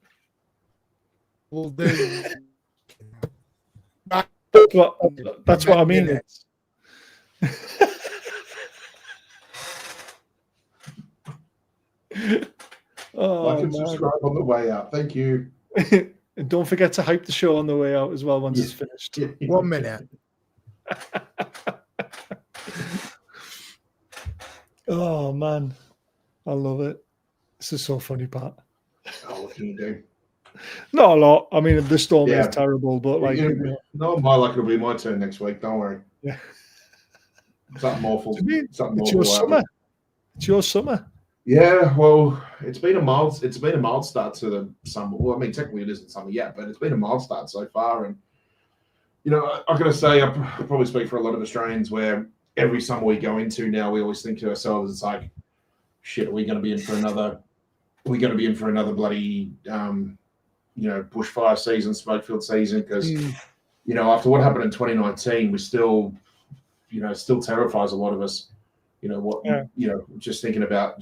We'll do. Well, that's what I mean. Oh, and subscribe on the way out. Thank you. And don't forget to hype the show on the way out as well once it's finished. 1 minute. Oh, man. I love it. This is so funny, Pat. Oh, what can you do? Not a lot. I mean, the storm is terrible, but like, no, my luck will be my turn next week. Don't worry. Yeah. Something awful. It's your summer. It's your summer. Yeah, well, it's been a mild start to the summer. Well, I mean, technically it isn't summer yet, but it's been a mild start so far. And you know, I've got to say, I probably speak for a lot of Australians where every summer we go into now, we always think to ourselves, it's like, shit, are we going to be in for another? Are we going to be in for another bloody, bushfire season, smokefield season? Because you know, after what happened in 2019, we still terrifies a lot of us. Just thinking about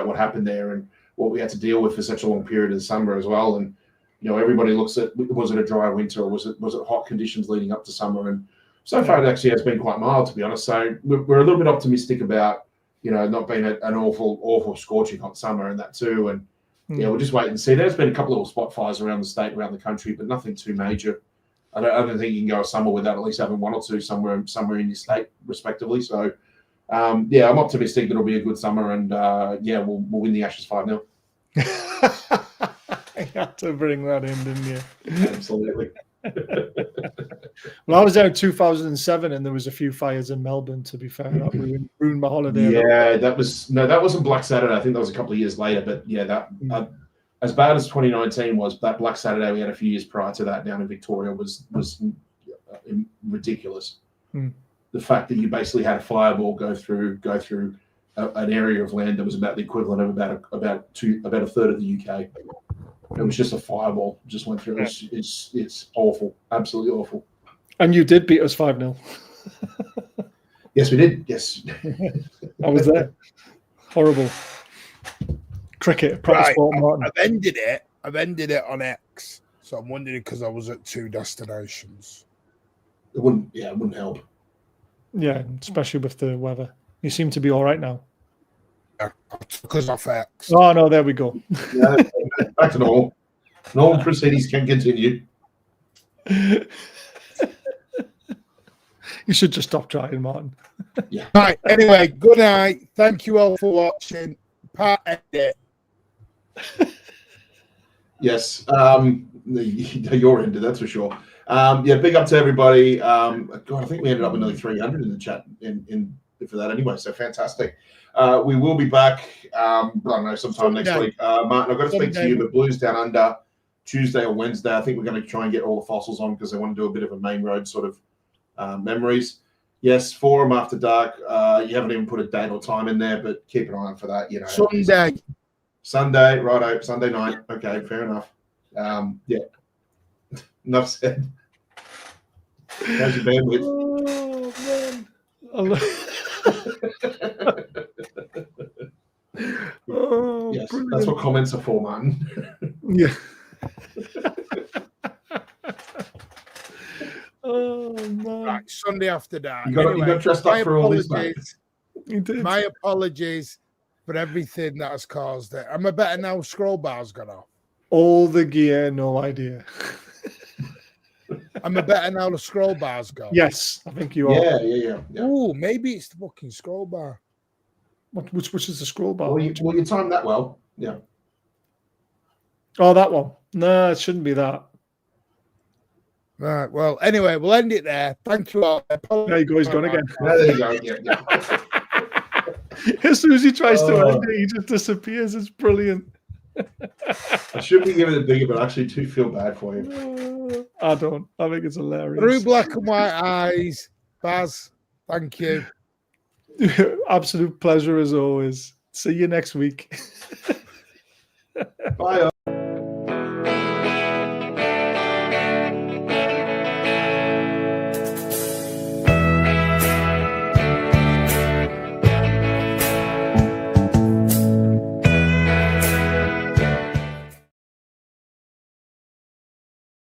what happened there and what we had to deal with for such a long period of the summer as well. And you know, everybody looks at, was it a dry winter or was it hot conditions leading up to summer? And so far, it actually has been quite mild, to be honest. So we're a little bit optimistic about, you know, not being an awful scorching hot summer and that too. And we'll just wait and see. There's been a couple of little spot fires around the state, around the country, but nothing too major. I don't think you can go a summer without at least having one or two somewhere in your state, respectively. So, I'm optimistic that it'll be a good summer, and we'll win the Ashes 5-0. I had to bring that in, didn't you? Absolutely. Well, I was there in 2007, and there was a few fires in Melbourne. To be fair, that ruined my holiday. Yeah, that wasn't Black Saturday. I think that was a couple of years later. But yeah, as bad as 2019 was, that Black Saturday we had a few years prior to that down in Victoria was ridiculous. The fact that you basically had a fireball go through an area of land that was about the equivalent of about a third of the UK. It was just a fireball, just went through. It's awful, absolutely awful. And you did beat us 5-0. Yes, we did. Yes, I was there. Horrible. Cricket, Right, sport, Martin. I've ended it on X, so I'm wondering because I was at 2 destinations. It wouldn't help. Yeah, especially with the weather. You seem to be all right now. Because of X. Oh no, there we go. Yeah, back to normal. Normal proceedings can continue. You should just stop trying, Martin. Yeah. Right. Anyway, good night. Thank you all for watching. Part edit. Yes. You're into that's for sure. Big up to everybody. God, I think we ended up with nearly 300 in the chat in for that anyway. So fantastic. We will be back. I don't know, sometime next week. Martin, I've got to speak to you. But Blues Down Under Tuesday or Wednesday. I think we're going to try and get all the fossils on because they want to do a bit of a main road sort of memories. Yes, Forum After Dark. You haven't even put a date or time in there, but keep an eye on for that. You know, Sunday, righto, Sunday night. Okay, fair enough. Enough said. How's your bandwidth? Oh man. Yes, brilliant. That's what comments are for, Martin. Yeah. Oh man. Right, Sunday After Dark. You got dressed up for all this, mate. You did. My apologies for everything that has caused it. Am I better now? Scroll bar's gone off. All the gear, no idea. Am I better now? The scroll bar's gone. Yes, I think you are. Yeah. Oh, maybe it's the fucking scroll bar. Which is the scroll bar? Well, you timed that well. Yeah. Oh, that one. No, it shouldn't be that. Right. Well, anyway, we'll end it there. Thank you all. There you go. He's gone again. There you go. Yeah. As soon as he tries to end it, he just disappears. It's brilliant. I should be giving it bigger, but I actually do feel bad for you. I don't. I think it's hilarious. Through black and white eyes. Baz, thank you. Absolute pleasure as always. See you next week. Bye.